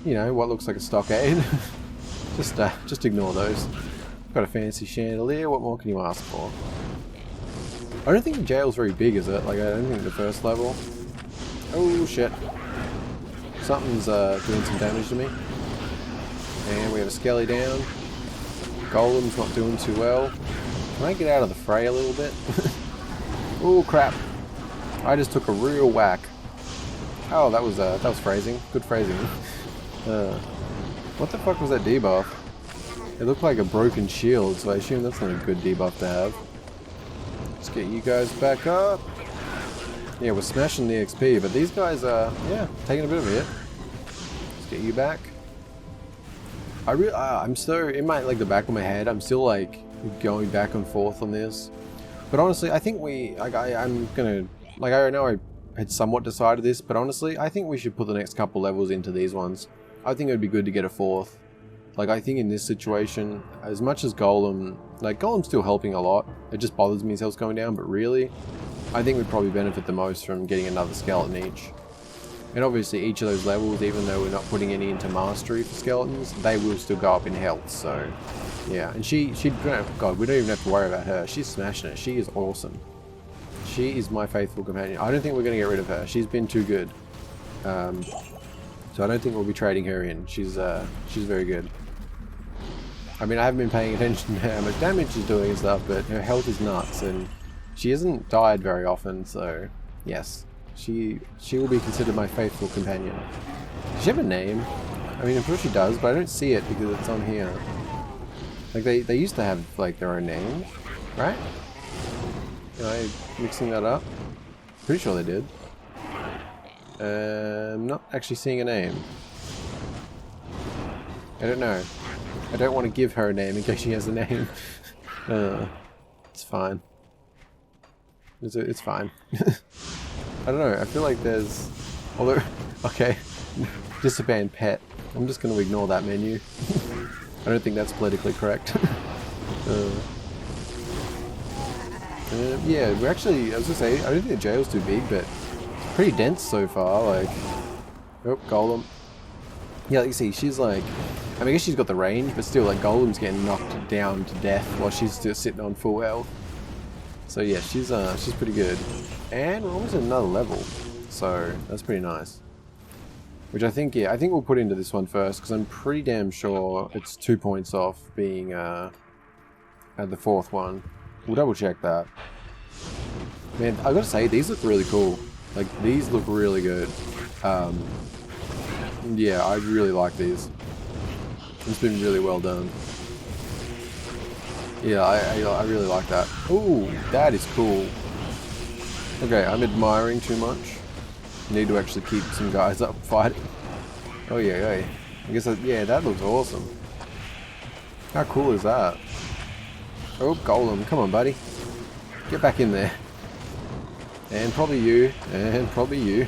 you know, what looks like a stockade. just ignore those. Got a fancy chandelier, what more can you ask for? I don't think the jail's very big, is it? Like, I don't think the first level. Oh shit. Something's doing some damage to me. And we have a skelly down. Golem's not doing too well. Can I get out of the fray a little bit? Oh crap. I just took a real whack. Oh, that was phrasing. Good phrasing. What the fuck was that debuff? It looked like a broken shield, so I assume that's not a good debuff to have. Let's get you guys back up. Yeah, we're smashing the XP, but these guys are, yeah, taking a bit of a hit. Let's get you back. I'm so, in my, like, the back of my head, I'm still, like, going back and forth on this. But honestly, I think I'm gonna, like, I know I had somewhat decided this, but honestly, I think we should put the next couple levels into these ones. I think it would be good to get a fourth. Like, I think in this situation, as much as Golem, like, Golem's still helping a lot. It just bothers me his health's going down, but really, I think we'd probably benefit the most from getting another skeleton each. And obviously each of those levels, even though we're not putting any into mastery for skeletons, they will still go up in health, so yeah. And God, we don't even have to worry about her. She's smashing it. She is awesome. She is my faithful companion. I don't think we're going to get rid of her. She's been too good. So I don't think we'll be trading her in. She's very good. I mean, I haven't been paying attention to how much damage she's doing and stuff, but her health is nuts, and she hasn't died very often, so yes. She will be considered my faithful companion. Does she have a name? I mean, I'm sure she does, but I don't see it because it's on here. Like, they used to have, like, their own names, right? Am I mixing that up? Pretty sure they did. I'm not actually seeing a name. I don't know. I don't want to give her a name in case she has a name. It's fine. It's fine. I don't know, I feel like there's... Although... Okay. Disband pet. I'm just going to ignore that menu. I don't think that's politically correct. Yeah, we're actually... I was going to say, I don't think the jail's too big, but... It's pretty dense so far, like... Oh, Golem. Yeah, like you see, she's like... I mean, I guess she's got the range, but still, like, Golem's getting knocked down to death while she's still sitting on full health. So yeah, she's pretty good. And we're almost at another level, so that's pretty nice. Which I think, yeah, I think we'll put into this one first, because I'm pretty damn sure it's 2 points off being at the fourth one. We'll double check that. Man, I gotta say, these look really cool. Like, these look really good. Yeah, I really like these. It's been really well done. Yeah, I really like that. Ooh, that is cool. Okay, I'm admiring too much. Need to actually keep some guys up fighting. Oh yeah, yeah. I guess yeah, that looks awesome. How cool is that? Oh, Golem, come on, buddy. Get back in there. And probably you. And probably you.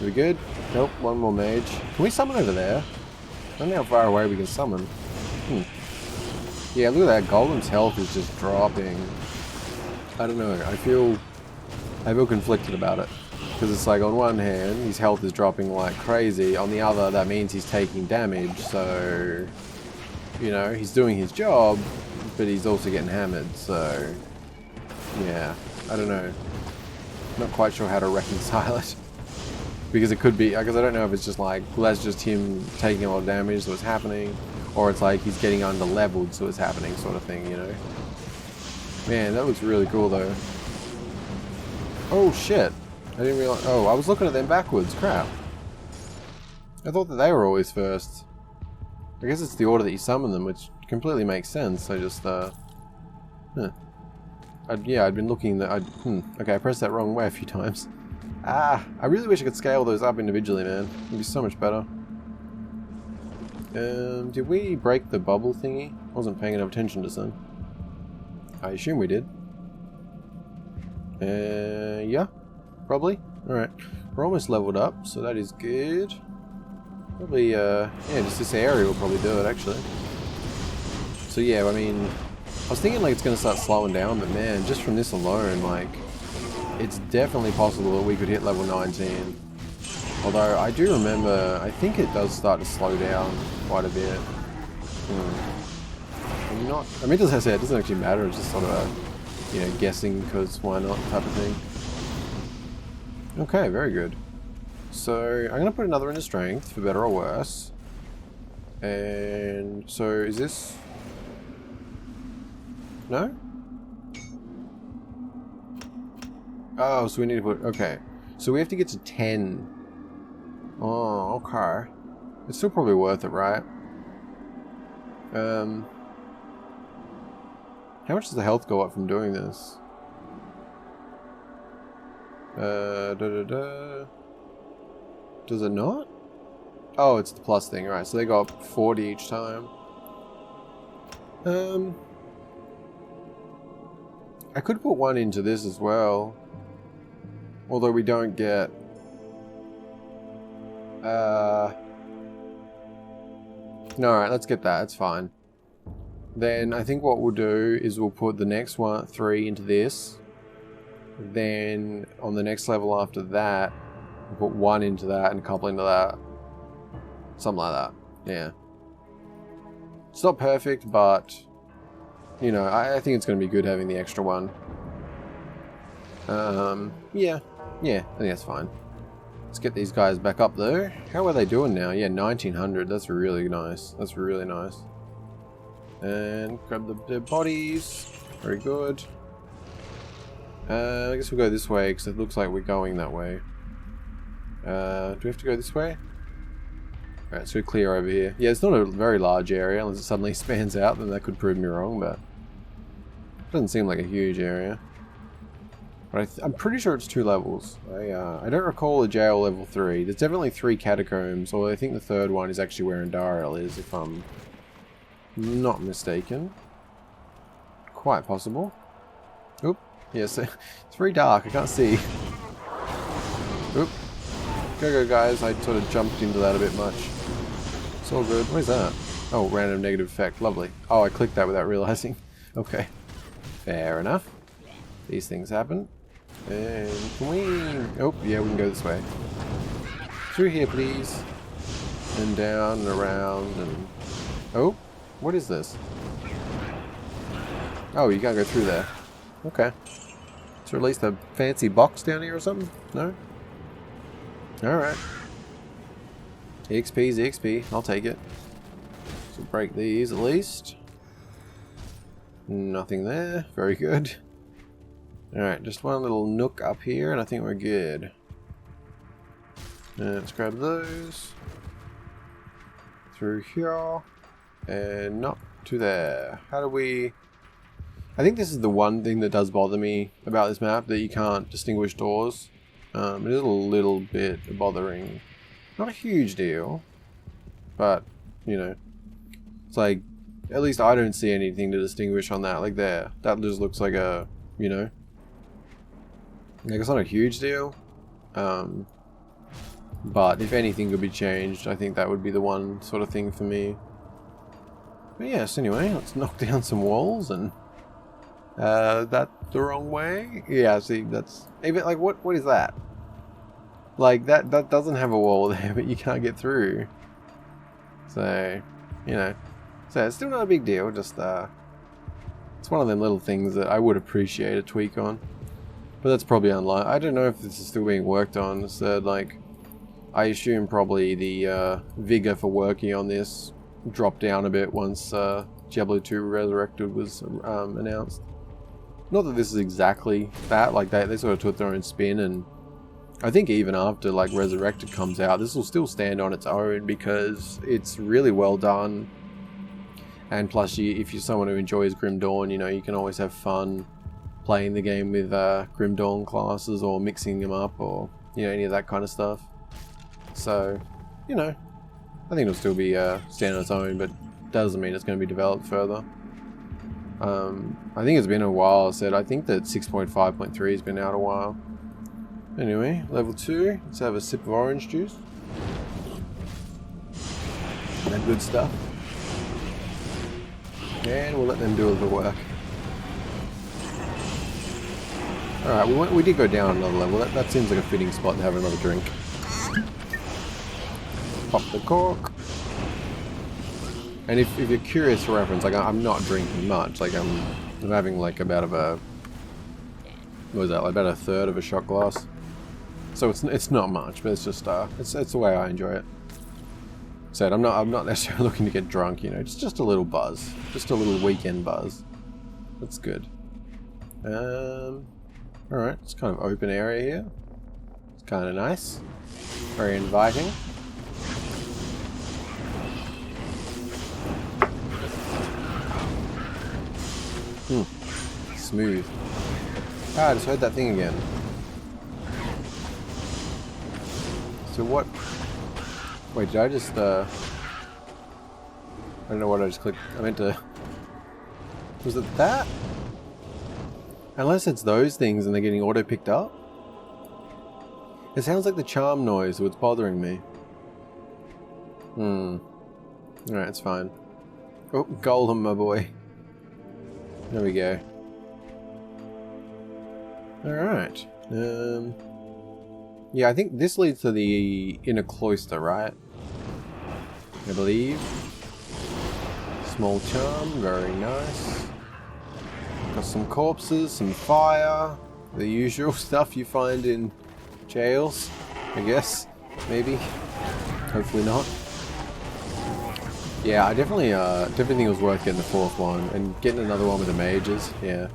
Are we good? Nope, one more mage. Can we summon over there? I don't know how far away we can summon. Yeah, look at that. Golem's health is just dropping. I don't know. I feel conflicted about it. Because it's like, on one hand, his health is dropping like crazy. On the other, that means he's taking damage. So, you know, he's doing his job, but he's also getting hammered. So, yeah, I don't know. Not quite sure how to reconcile it. Because it could be, because I don't know if it's just like, well, that's just him taking a lot of damage, so it's happening. Or it's like he's getting under-leveled, so it's happening, sort of thing, you know? Man, that looks really cool, though. Oh, shit. I didn't realize. Oh, I was looking at them backwards. Crap. I thought that they were always first. I guess it's the order that you summon them, which completely makes sense. I just, yeah, I'd been looking that. Okay, I pressed that wrong way a few times. Ah, I really wish I could scale those up individually, man. It'd be so much better. Did we break the bubble thingy? I wasn't paying enough attention just then. I assume we did. Yeah. Probably. Alright. We're almost leveled up, so that is good. Probably, yeah, just this area will probably do it, actually. So yeah, I mean, I was thinking like it's going to start slowing down, but man, just from this alone, like, it's definitely possible that we could hit level 19. Although, I do remember, I think it does start to slow down quite a bit. I'm not, I mean, as I said, it doesn't actually matter, it's just sort of a, you know, guessing because why not type of thing. Okay, very good. So, I'm going to put another into strength, for better or worse. And, so, is this... No? Oh, so we need to put... Okay. So we have to get to 10. Oh, okay. It's still probably worth it, right? How much does the health go up from doing this? Does it not? Oh, it's the plus thing, right. So they go up 40 each time. I could put one into this as well. Although we don't get... No, alright, let's get that. It's fine. Then I think what we'll do is we'll put the next 3 into this. Then on the next level after that, we'll put 1 into that and a couple into that. Something like that. Yeah. It's not perfect, but you know, I think it's going to be good having the extra one. Yeah, I think that's fine. Let's get these guys back up though. How are they doing now? Yeah, 1900. That's really nice. That's really nice. And grab the bodies. Very good. I guess we'll go this way because it looks like we're going that way. Do we have to go this way? Alright, so we're clear over here. Yeah, it's not a very large area unless it suddenly spans out, then that could prove me wrong, but it doesn't seem like a huge area. But I'm pretty sure it's 2 levels. I don't recall a jail level 3. There's definitely 3 catacombs, although I think the 3rd one is actually where Andariel is, if I'm not mistaken. Quite possible. Oop. Yes, it's very dark. I can't see. Oop. Go, guys. I sort of jumped into that a bit much. It's all good. What is that? Oh, random negative effect. Lovely. Oh, I clicked that without realizing. Okay. Fair enough. These things happen. And can we... Oh, yeah, we can go this way. Through here, please. And down and around and... Oh, what is this? Oh, you can't go through there. Okay. So at least a fancy box down here or something? No? Alright. EXP's EXP. I'll take it. So break these at least. Nothing there. Very good. Alright, just one little nook up here and I think we're good. Let's grab those. through here, and not to there. How do we... I think this is the one thing that does bother me about this map, that you can't distinguish doors. It is a little bit bothering. Not a huge deal, but, you know, it's like, at least I don't see anything to distinguish on that, like there. That just looks like a, you know, like it's not a huge deal. But if anything could be changed, I think that would be the one sort of thing for me. But yes, anyway, let's knock down some walls and... that the wrong way? Yeah, see, that's... Even, like, what is that? Like, that doesn't have a wall there, but you can't get through. So, you know. So, it's still not a big deal, just, it's one of them little things that I would appreciate a tweak on. But that's probably unlikely. I don't know if this is still being worked on, so, like... I assume probably the, vigor for working on this dropped down a bit once, Diablo 2 Resurrected was, announced. Not that this is exactly that, like they sort of took their own spin, and I think even after like Resurrected comes out, this will still stand on its own because it's really well done. And plus, if you're someone who enjoys Grim Dawn, you know, you can always have fun playing the game with Grim Dawn classes or mixing them up, or, you know, any of that kind of stuff. So, you know, I think it'll still be stand on its own, but doesn't mean it's going to be developed further. I think it's been a while. I think that 6.5.3 has been out a while. Anyway, level 2. Let's have a sip of orange juice. That good stuff. And we'll let them do a little work. Alright, we did go down another level. That seems like a fitting spot to have another drink. Pop the cork. And if you're curious for reference, like I'm not drinking much. Like I'm having like about a what was that? Like about a third of a shot glass. So it's not much, but it's just it's the way I enjoy it. Said I'm not necessarily looking to get drunk, you know. It's just a little buzz, just a little weekend buzz. That's good. All right, it's kind of open area here. It's kind of nice, very inviting. Smooth. Ah, I just heard that thing again. So what? Wait, did I just, I don't know what I just clicked. I meant to... Was it that? Unless it's those things and they're getting auto-picked up? It sounds like the charm noise, so it's bothering me. Alright, it's fine. Oh, Golem, my boy. There we go. Alright. Yeah, I think this leads to the inner cloister, right? I believe. Small charm, very nice. Got some corpses, some fire. The usual stuff you find in jails, I guess. Maybe. Hopefully not. Yeah, I definitely think it was worth getting the fourth one and getting another one with the mages. Yeah.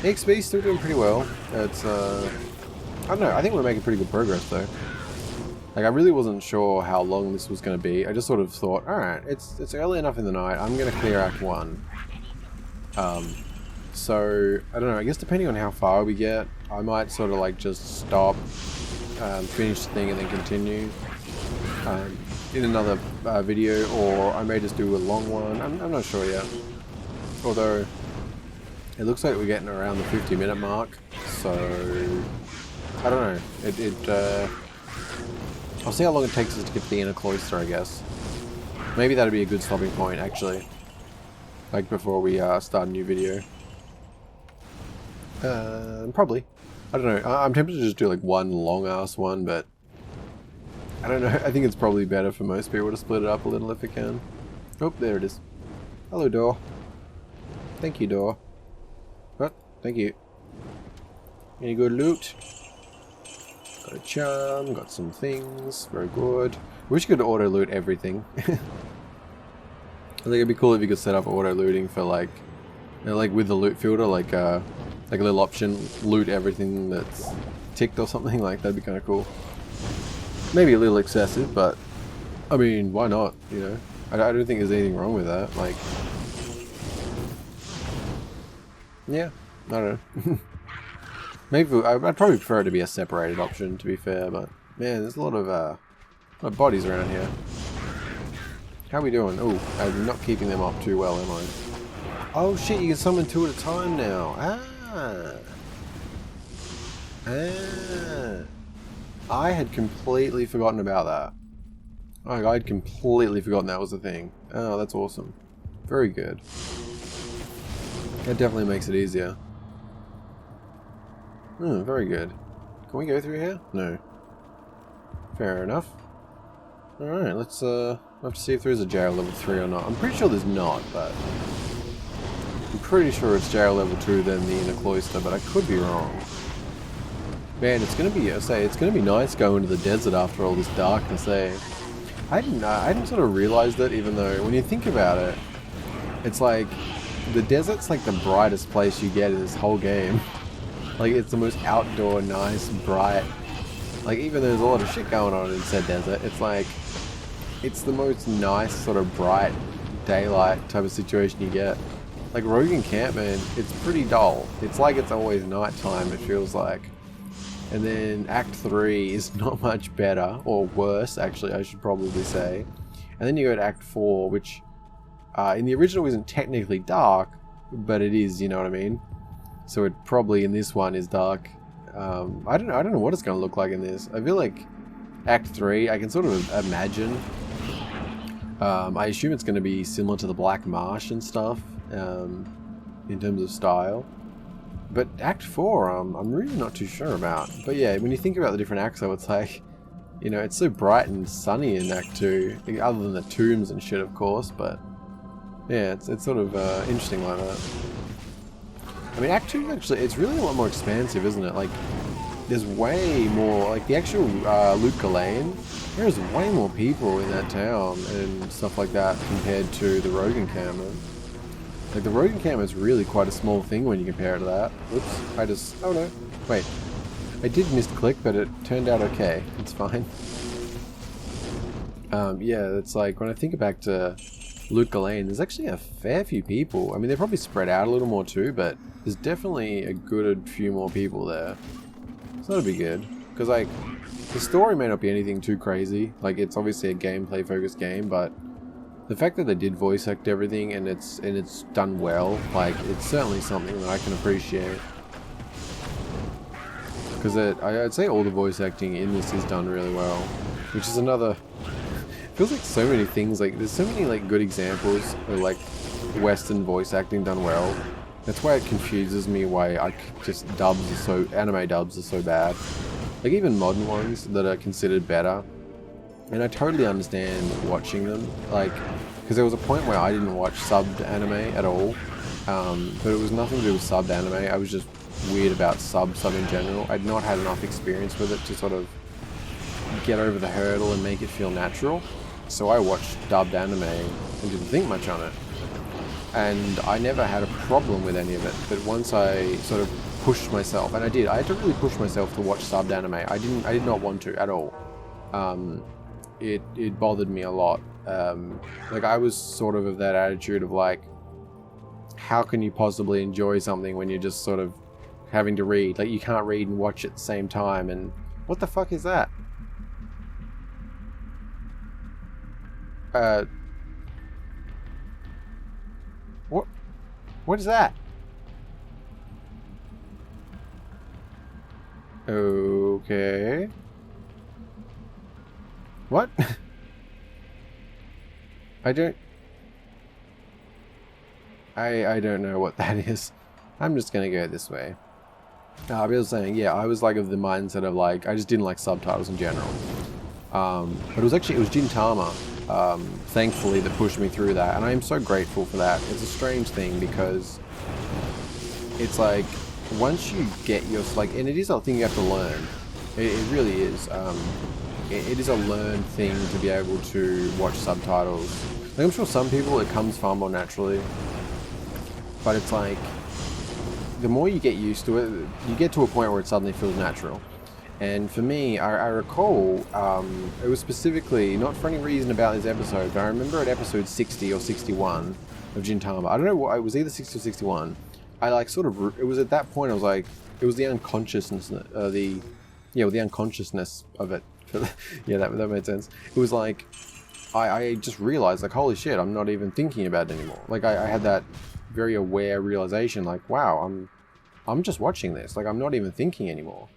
XP still doing pretty well. It's I don't know. I think we're making pretty good progress though. Like I really wasn't sure how long this was going to be. I just sort of thought, all right, it's early enough in the night. I'm going to clear Act 1. So I don't know. I guess depending on how far we get, I might sort of like just stop, finish the thing, and then continue in another video, or I may just do a long one. I'm not sure yet. Although it looks like we're getting around the 50-minute mark, so I don't know. I'll see how long it takes us to get to the inner cloister, I guess. Maybe that'd be a good stopping point, actually. Like before we start a new video. Probably. I don't know. I'm tempted to just do like one long-ass one, but I don't know. I think it's probably better for most people to split it up a little if we can. Oh, there it is. Hello, door. Thank you, door. What? Thank you. Any good loot? Got a charm, got some things. Very good. Wish you could auto loot everything. I think it'd be cool if you could set up auto looting for like, you know, like with the loot filter, like a little option, loot everything that's ticked or something. Like that'd be kind of cool. Maybe a little excessive, but I mean, why not, you know? I don't think there's anything wrong with that, like... Yeah, I don't know. Maybe, I'd probably prefer it to be a separated option, to be fair, but... Man, there's a lot of bodies around here. How are we doing? Oh, I'm not keeping them up too well, am I? Oh shit, you can summon 2 at a time now. I had completely forgotten about that. Oh, I'd completely forgotten that was a thing. Oh, that's awesome. Very good. That definitely makes it easier. Very good. Can we go through here? No. Fair enough. Alright, let's have to see if there is a jail level 3 or not. I'm pretty sure there's not, but... I'm pretty sure it's jail level 2 than the inner cloister, but I could be wrong. Man, it's gonna be, it's gonna be nice going to the desert after all this darkness, eh? I didn't sort of realize that, even though, when you think about it, it's like, the desert's like the brightest place you get in this whole game. Like, it's the most outdoor, nice, bright, like, even though there's a lot of shit going on in said desert, it's like, it's the most nice, sort of bright, daylight type of situation you get. Like, Rogue Encampment, it's pretty dull. It's like it's always nighttime, it feels like. And then Act 3 is not much better, or worse, actually, I should probably say. And then you go to Act 4, which, in the original isn't technically dark, but it is, you know what I mean? So it probably, in this one, is dark. I don't know what it's going to look like in this. I feel like Act 3, I can sort of imagine. I assume it's going to be similar to the Black Marsh and stuff, in terms of style. But Act 4, I'm really not too sure about. But yeah, when you think about the different acts, though, it's like, you know, it's so bright and sunny in Act 2, other than the tombs and shit, of course, but yeah, it's sort of interesting like that. I mean, Act 2 actually, it's really a lot more expansive, isn't it? Like, there's way more, like the actual Luca Lane, there's way more people in that town and stuff like that compared to the Rogue Encampment. Like, the Rogue Encampment is really quite a small thing when you compare it to that. Whoops, oh no, wait. I did misclick, but it turned out okay. It's fine. Yeah, it's like, when I think back to Luca Lane, there's actually a fair few people. I mean, they're probably spread out a little more too, but there's definitely a good few more people there. So that'll be good. Because, like, the story may not be anything too crazy. Like, it's obviously a gameplay focused game, but the fact that they did voice act everything and it's done well, like, it's certainly something that I can appreciate. Because I'd say all the voice acting in this is done really well, which is another. It feels like so many things. Like, there's so many like good examples of like Western voice acting done well. That's why it confuses me why anime dubs are so bad. Like, even modern ones that are considered better. And I totally understand watching them, like, because there was a point where I didn't watch subbed anime at all, but it was nothing to do with subbed anime. I was just weird about sub in general. I'd not had enough experience with it to sort of get over the hurdle and make it feel natural. So I watched dubbed anime and didn't think much on it. And I never had a problem with any of it, but once I sort of pushed myself, and I had to really push myself to watch subbed anime. I did not want to at all. It bothered me a lot. Like, I was sort of that attitude of like, how can you possibly enjoy something when you're just sort of having to read? Like, you can't read and watch at the same time, and what the fuck is that? What is that? Okay. What? I don't know what that is. I'm just gonna go this way. I was saying, yeah, I was like of the mindset of like, I just didn't like subtitles in general. But it was Gintama, thankfully, that pushed me through that, and I am so grateful for that. It's a strange thing because it's like, once you get your, like, and it is a thing you have to learn. It really is. It is a learned thing to be able to watch subtitles. Like, I'm sure some people it comes far more naturally, but it's like, the more you get used to it, you get to a point where it suddenly feels natural. And for me, I recall, it was specifically, not for any reason about this episode, but I remember at episode 60 or 61 of Gintama, I don't know what, it was either 60 or 61, I like sort of, it was at that point I was like, it was the unconsciousness, the unconsciousness of it. Yeah, that made sense. It was like, I just realized, like, holy shit, I'm not even thinking about it anymore. Like, I had that very aware realization, like, wow, I'm just watching this. Like, I'm not even thinking anymore.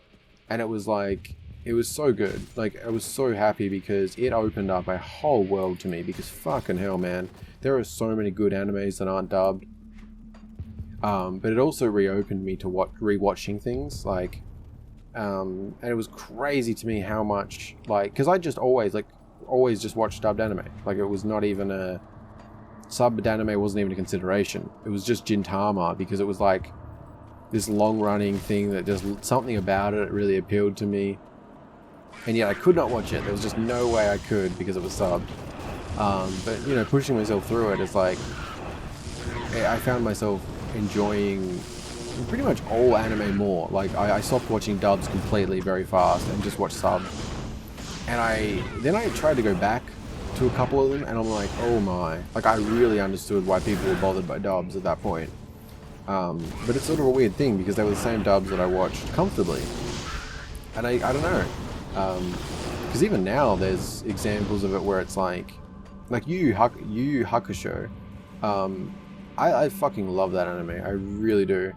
And it was like, it was so good. Like, I was so happy because it opened up a whole world to me. Because fucking hell, man, there are so many good animes that aren't dubbed. But it also reopened me to rewatching things. Like, and it was crazy to me how much, like, because I just always just watched dubbed anime. Like, it was not even a subbed anime, wasn't even a consideration. It was just Gintama because it was like this long-running thing that just something about it really appealed to me, and yet I could not watch it. There was just no way I could because it was subbed. But you know, pushing myself through it, it's like I found myself enjoying pretty much all anime more. Like I stopped watching dubs completely very fast and just watched subs. And then I tried to go back to a couple of them, and I'm like, oh my, like I really understood why people were bothered by dubs at that point. But it's sort of a weird thing because they were the same dubs that I watched comfortably. And I don't know. Because even now there's examples of it where it's like Yu Hakusho. I fucking love that anime. I really do.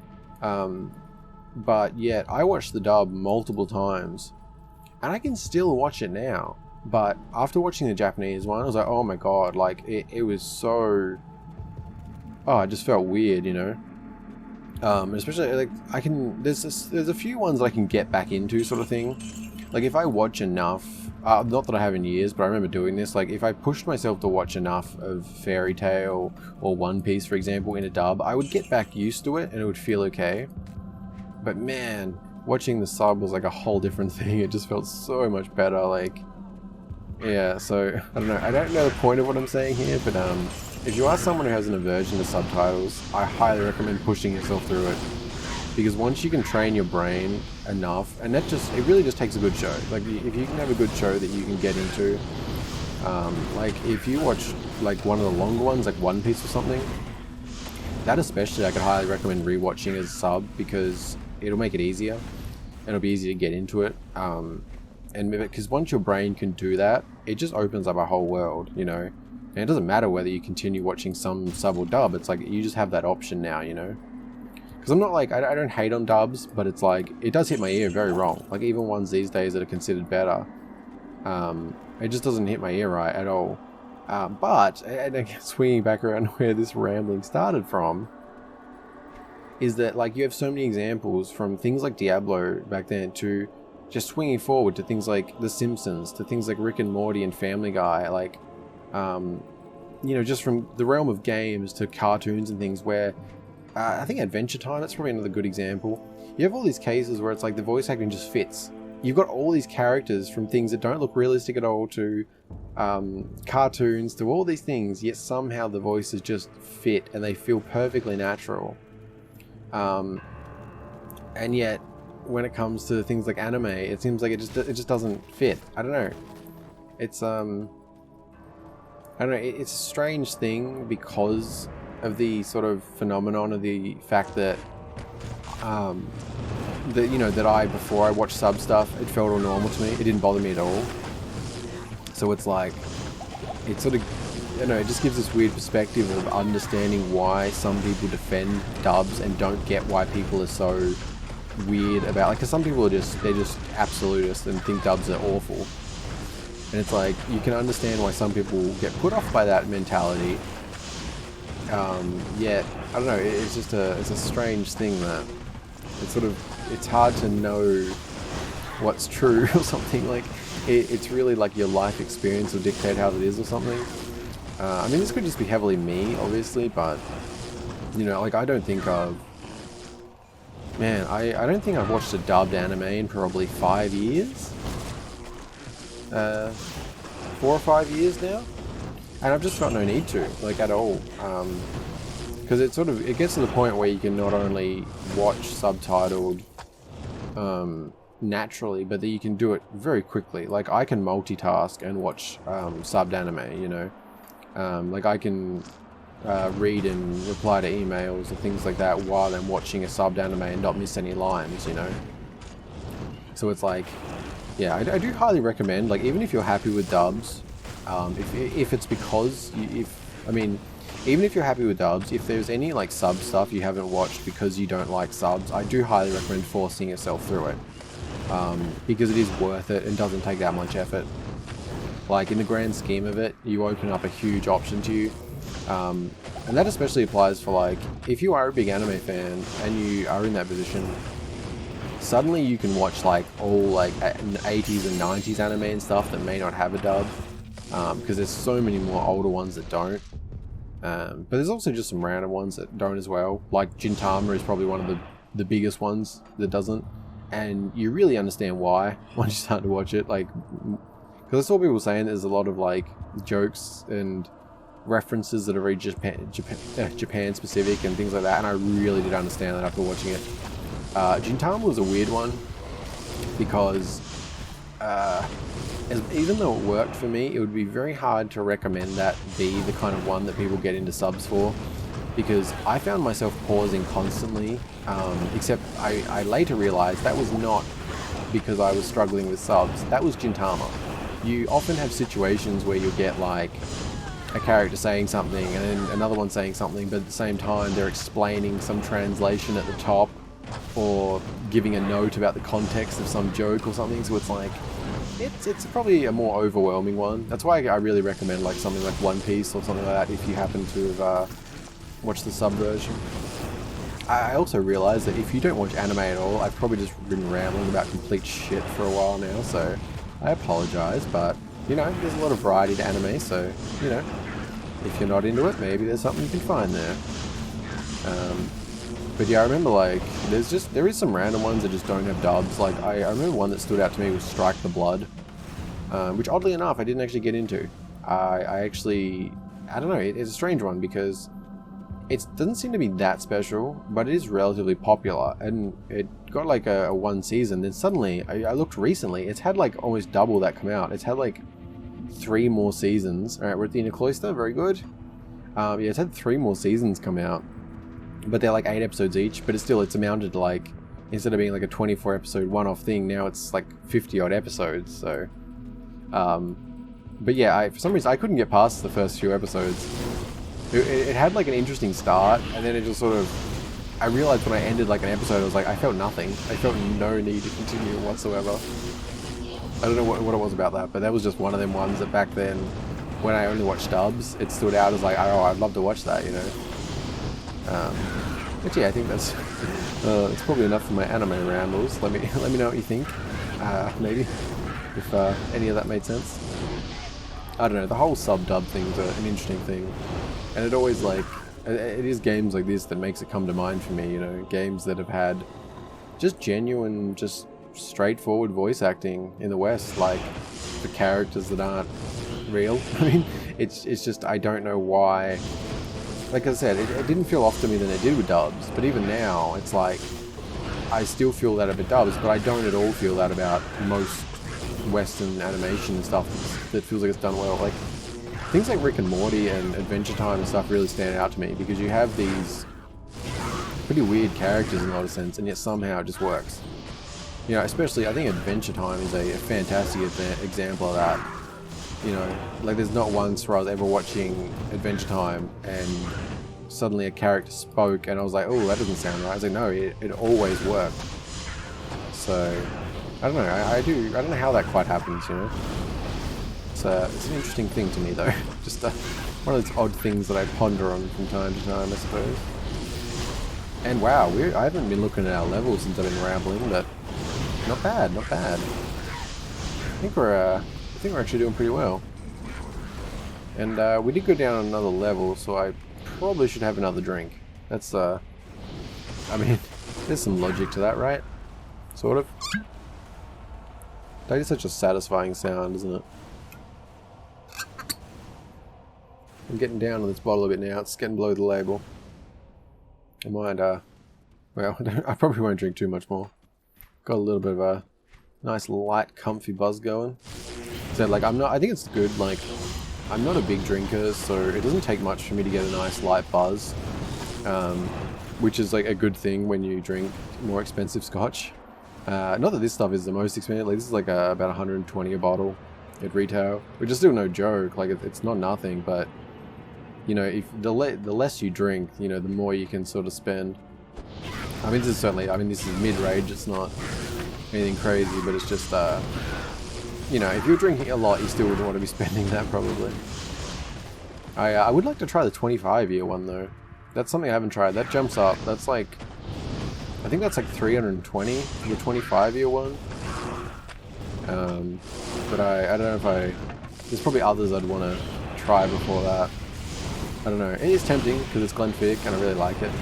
But yet I watched the dub multiple times and I can still watch it now. But after watching the Japanese one, I was like, oh my god, like it was so... Oh, it just felt weird, you know? Especially like there's a few ones that I can get back into, sort of thing. Like if I watch enough, not that I have in years, but I remember doing this. Like if I pushed myself to watch enough of Fairy Tail or One Piece, for example, in a dub, I would get back used to it and it would feel okay. But man, watching the sub was like a whole different thing. It just felt so much better. Like, yeah. So I don't know. I don't know the point of what I'm saying here, but if you are someone who has an aversion to subtitles, I highly recommend pushing yourself through it. Because once you can train your brain enough, and it really just takes a good show. Like, if you can have a good show that you can get into, like, if you watch, like, one of the longer ones, like One Piece or something, that especially I could highly recommend rewatching as a sub, because it'll make it easier, and it'll be easy to get into it. And because once your brain can do that, it just opens up a whole world, you know? And it doesn't matter whether you continue watching some sub or dub, it's like you just have that option now, you know? Because I'm not like, I don't hate on dubs, but it's like, it does hit my ear very wrong. Like even ones these days that are considered better, it just doesn't hit my ear right at all. But, and swinging back around where this rambling started from, is that like you have so many examples from things like Diablo back then to just swinging forward to things like The Simpsons, to things like Rick and Morty and Family Guy, like, you know, just from the realm of games to cartoons and things where, I think Adventure Time, that's probably another good example. You have all these cases where it's like the voice acting just fits. You've got all these characters from things that don't look realistic at all to cartoons to all these things, yet somehow the voices just fit and they feel perfectly natural. And yet, when it comes to things like anime, it seems like it just doesn't fit. I don't know. It's I don't know. It's a strange thing because of the sort of phenomenon of the fact that that, you know, that before I watched sub stuff, it felt all normal to me. It didn't bother me at all. So it's like, it sort of, you know, it just gives this weird perspective of understanding why some people defend dubs and don't get why people are so weird about, like, because some people are they're just absolutists and think dubs are awful. And it's like, you can understand why some people get put off by that mentality. Yet, I don't know, it's a strange thing that it's hard to know what's true or something. Like, it's really like your life experience will dictate how it is or something. I mean, this could just be heavily me, obviously, but, you know, like, I don't think I've watched a dubbed anime in probably 5 years. 4 or 5 years now. And I've just felt no need to, like, at all. Because it gets to the point where you can not only watch subtitled naturally, but that you can do it very quickly. Like, I can multitask and watch subbed anime, you know. Like, I can read and reply to emails and things like that while I'm watching a subbed anime and not miss any lines, you know. So it's like, yeah, I do highly recommend, like, even if you're happy with dubs, if it's because, even if you're happy with dubs, if there's any, like, sub stuff you haven't watched because you don't like subs, I do highly recommend forcing yourself through it. Because it is worth it and doesn't take that much effort. Like, in the grand scheme of it, you open up a huge option to you. And that especially applies for, like, if you are a big anime fan and you are in that position, suddenly you can watch, like, all, like, 80s and 90s anime and stuff that may not have a dub. Because there's so many more older ones that don't. But there's also just some random ones that don't as well. Like, Gintama is probably one of the biggest ones that doesn't. And you really understand why once you start to watch it. Like, because I saw people saying there's a lot of, like, jokes and references that are very Japan specific and things like that, and I really did understand that after watching it. Gintama was a weird one because even though it worked for me, it would be very hard to recommend that be the kind of one that people get into subs for, because I found myself pausing constantly, except I later realized that was not because I was struggling with subs. That was Gintama. You often have situations where you'll get, like, a character saying something and then another one saying something, but at the same time they're explaining some translation at the top or giving a note about the context of some joke or something. So it's like, it's probably a more overwhelming one. That's why I really recommend, like, something like One Piece or something like that if you happen to have watched the sub version. I also realized that if you don't watch anime at all, I've probably just been rambling about complete shit for a while now, so I apologize, but, you know, there's a lot of variety to anime, so, you know, if you're not into it, maybe there's something you can find there. But yeah, I remember, like, there is some random ones that just don't have dubs. Like, I remember one that stood out to me was Strike the Blood, which oddly enough, I didn't actually get into. I don't know, it's a strange one because it doesn't seem to be that special, but it is relatively popular, and it got, like, a one season. Then suddenly, I looked recently, it's had, like, almost double that come out. It's had, like, 3 more seasons. Alright, we're at the Inner Cloister, very good. Yeah, it's had 3 more seasons come out, but they're, like, 8 episodes each, but it's amounted to, like, instead of being, like, a 24 episode one-off thing, now it's, like, 50 odd episodes, so, but yeah, for some reason, I couldn't get past the first few episodes. It had, like, an interesting start, and then it just sort of, I realized when I ended, like, an episode, I was like, I felt nothing. I felt no need to continue whatsoever. I don't know what it was about that, but that was just one of them ones that back then, when I only watched dubs, it stood out as like, oh, I'd love to watch that, you know. But yeah, I think that's it's probably enough for my anime rambles. Let me know what you think. Maybe if any of that made sense. I don't know. The whole sub-dub thing's an interesting thing, and it always, like, it is games like this that makes it come to mind for me. You know, games that have had just genuine, just straightforward voice acting in the West, like, for characters that aren't real. I mean, it's just, I don't know why. Like I said, it didn't feel off to me than it did with dubs, but even now, it's like, I still feel that about dubs, but I don't at all feel that about most Western animation and stuff that feels like it's done well. Like, things like Rick and Morty and Adventure Time and stuff really stand out to me, because you have these pretty weird characters in a lot of sense, and yet somehow it just works. You know, especially, I think Adventure Time is a fantastic example of that. You know, like, there's not once where I was ever watching Adventure Time and suddenly a character spoke and I was like, oh, that doesn't sound right. I was like, no, it always worked. So, I don't know, I don't know how that quite happens, you know. It's an interesting thing to me, though. Just one of those odd things that I ponder on from time to time, I suppose. And wow, I haven't been looking at our levels since I've been rambling, but not bad, not bad. I think we're actually doing pretty well. And we did go down another level, so I probably should have another drink. That's, I mean, there's some logic to that, right? Sort of. That is such a satisfying sound, isn't it? I'm getting down on this bottle a bit now. It's getting below the label. I might, well, I probably won't drink too much more. Got a little bit of Nice light, comfy buzz going. So like I think it's good, like I'm not a big drinker, so it doesn't take much for me to get a nice light buzz. Which is like a good thing when you drink more expensive scotch. Not that this stuff is the most expensive, like this is like about 120 a bottle at retail, which is still no joke, like it's not nothing, but you know, if the less you drink, you know, the more you can sort of spend. I mean, this is certainly, I mean, this is mid-range, it's not anything crazy, but it's just, you know, if you're drinking a lot, you still wouldn't want to be spending that probably. I would like to try the 25-year one though. That's something I haven't tried. That jumps up. That's like, I think that's like 320 for the 25-year one. But I don't know if there's probably others I'd want to try before that. I don't know. It is tempting because it's Glenfiddich and I really like it.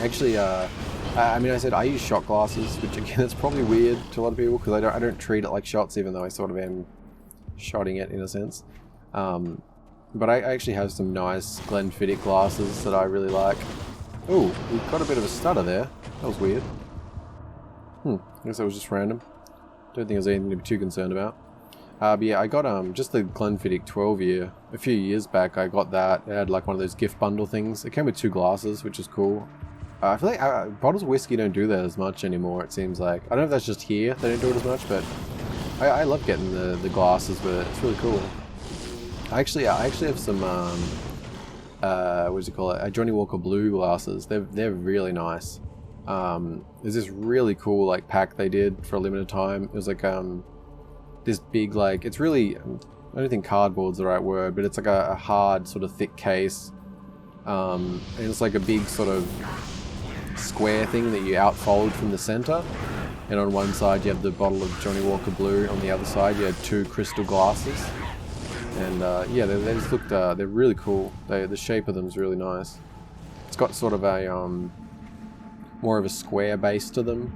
Actually, I mean, I said I use shot glasses, which again, that's probably weird to a lot of people because I don't treat it like shots, even though I sort of am shotting it in a sense. But I actually have some nice Glenfiddich glasses that I really like. Oh, we've got a bit of a stutter there. That was weird. I guess that was just random. Don't think there's anything to be too concerned about. But yeah, I got just the Glenfiddich 12-year. A few years back, I got that. It had like one of those gift bundle things. It came with 2 glasses, which is cool. I feel like bottles of whiskey don't do that as much anymore, it seems like. I don't know if that's just here, they don't do it as much, but I love getting the glasses with it. It's really cool. I actually have some, what do you call it? Johnny Walker Blue glasses. They're really nice. There's this really cool like pack they did for a limited time. It was like this big like, it's really, I don't think cardboard's the right word, but it's like a hard sort of thick case. And it's like a big sort of square thing that you outfold from the center. And on one side you have the bottle of Johnny Walker Blue. On the other side you have 2 crystal glasses. And yeah, they just looked, they're really cool. The shape of them is really nice. It's got sort of a, more of a square base to them,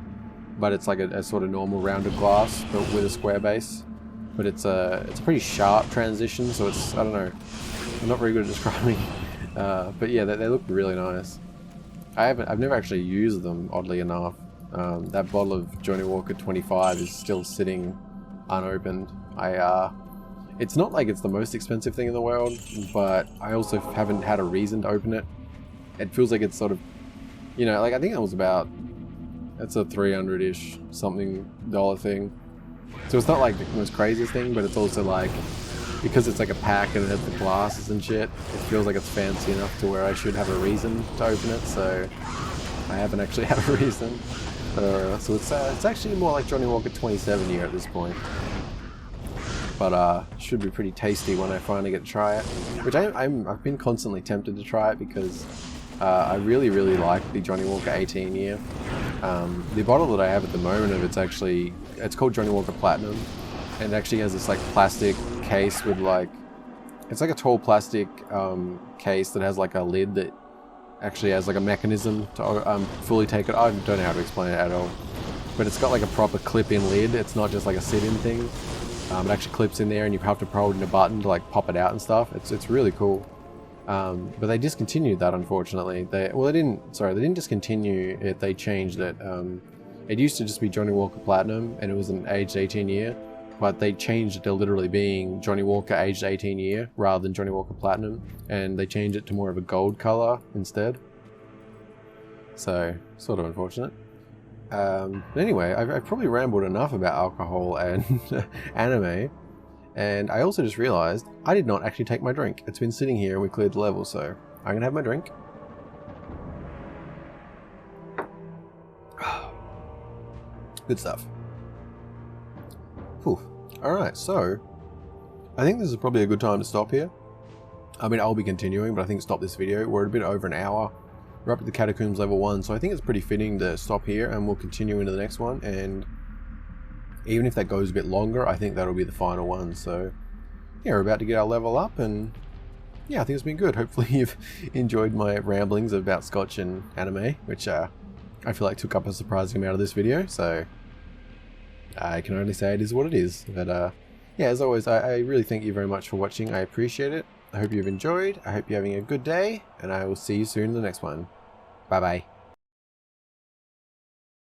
but it's like a sort of normal rounded glass, but with a square base. But it's a pretty sharp transition, so it's, I don't know, I'm not very good at describing. But yeah, they look really nice. I've never actually used them, oddly enough. That bottle of Johnny Walker 25 is still sitting unopened. It's not like it's the most expensive thing in the world, but I also haven't had a reason to open it. It feels like it's sort of, you know, like I think that was about, that's a 300-ish something dollar thing. So it's not like the most craziest thing, but it's also like, because it's like a pack and it has the glasses and shit, it feels like it's fancy enough to where I should have a reason to open it, so I haven't actually had a reason. So it's actually more like Johnny Walker 27-year at this point. But should be pretty tasty when I finally get to try it. Which I've been constantly tempted to try it because I really like the Johnny Walker 18-year. The bottle that I have at the moment of it's called Johnny Walker Platinum, and it actually has this like plastic case with like, it's like a tall plastic case that has like a lid that actually has like a mechanism to fully take it. I don't know how to explain it at all, but it's got like a proper clip-in lid. It's not just like a sit-in thing. It actually clips in there and you have to hold in a button to like pop it out and stuff. It's really cool. But they discontinued that, unfortunately. They didn't discontinue it, they changed it. It used to just be Johnny Walker Platinum and it was an aged 18-year, but they changed it to literally being Johnny Walker aged 18-year rather than Johnny Walker Platinum, and they changed it to more of a gold color instead. So, sort of unfortunate. But anyway, I've probably rambled enough about alcohol and anime, and I also just realized I did not actually take my drink. It's been sitting here and we cleared the level, so I'm gonna have my drink. Good stuff. Whew. Alright, so I think this is probably a good time to stop here. I mean, I'll be continuing, but I think stop this video. We're at a bit over an hour. We're up at the Catacombs level 1, so I think it's pretty fitting to stop here and we'll continue into the next one. And even if that goes a bit longer, I think that'll be the final one. So yeah, we're about to get our level up, and yeah, I think it's been good. Hopefully you've enjoyed my ramblings about Scotch and anime, which I feel like took up a surprising amount of this video. So I can only say it is what it is. But yeah, as always, I really thank you very much for watching. I appreciate it. I hope you've enjoyed. I hope you're having a good day, and I will see you soon in the next one. Bye bye.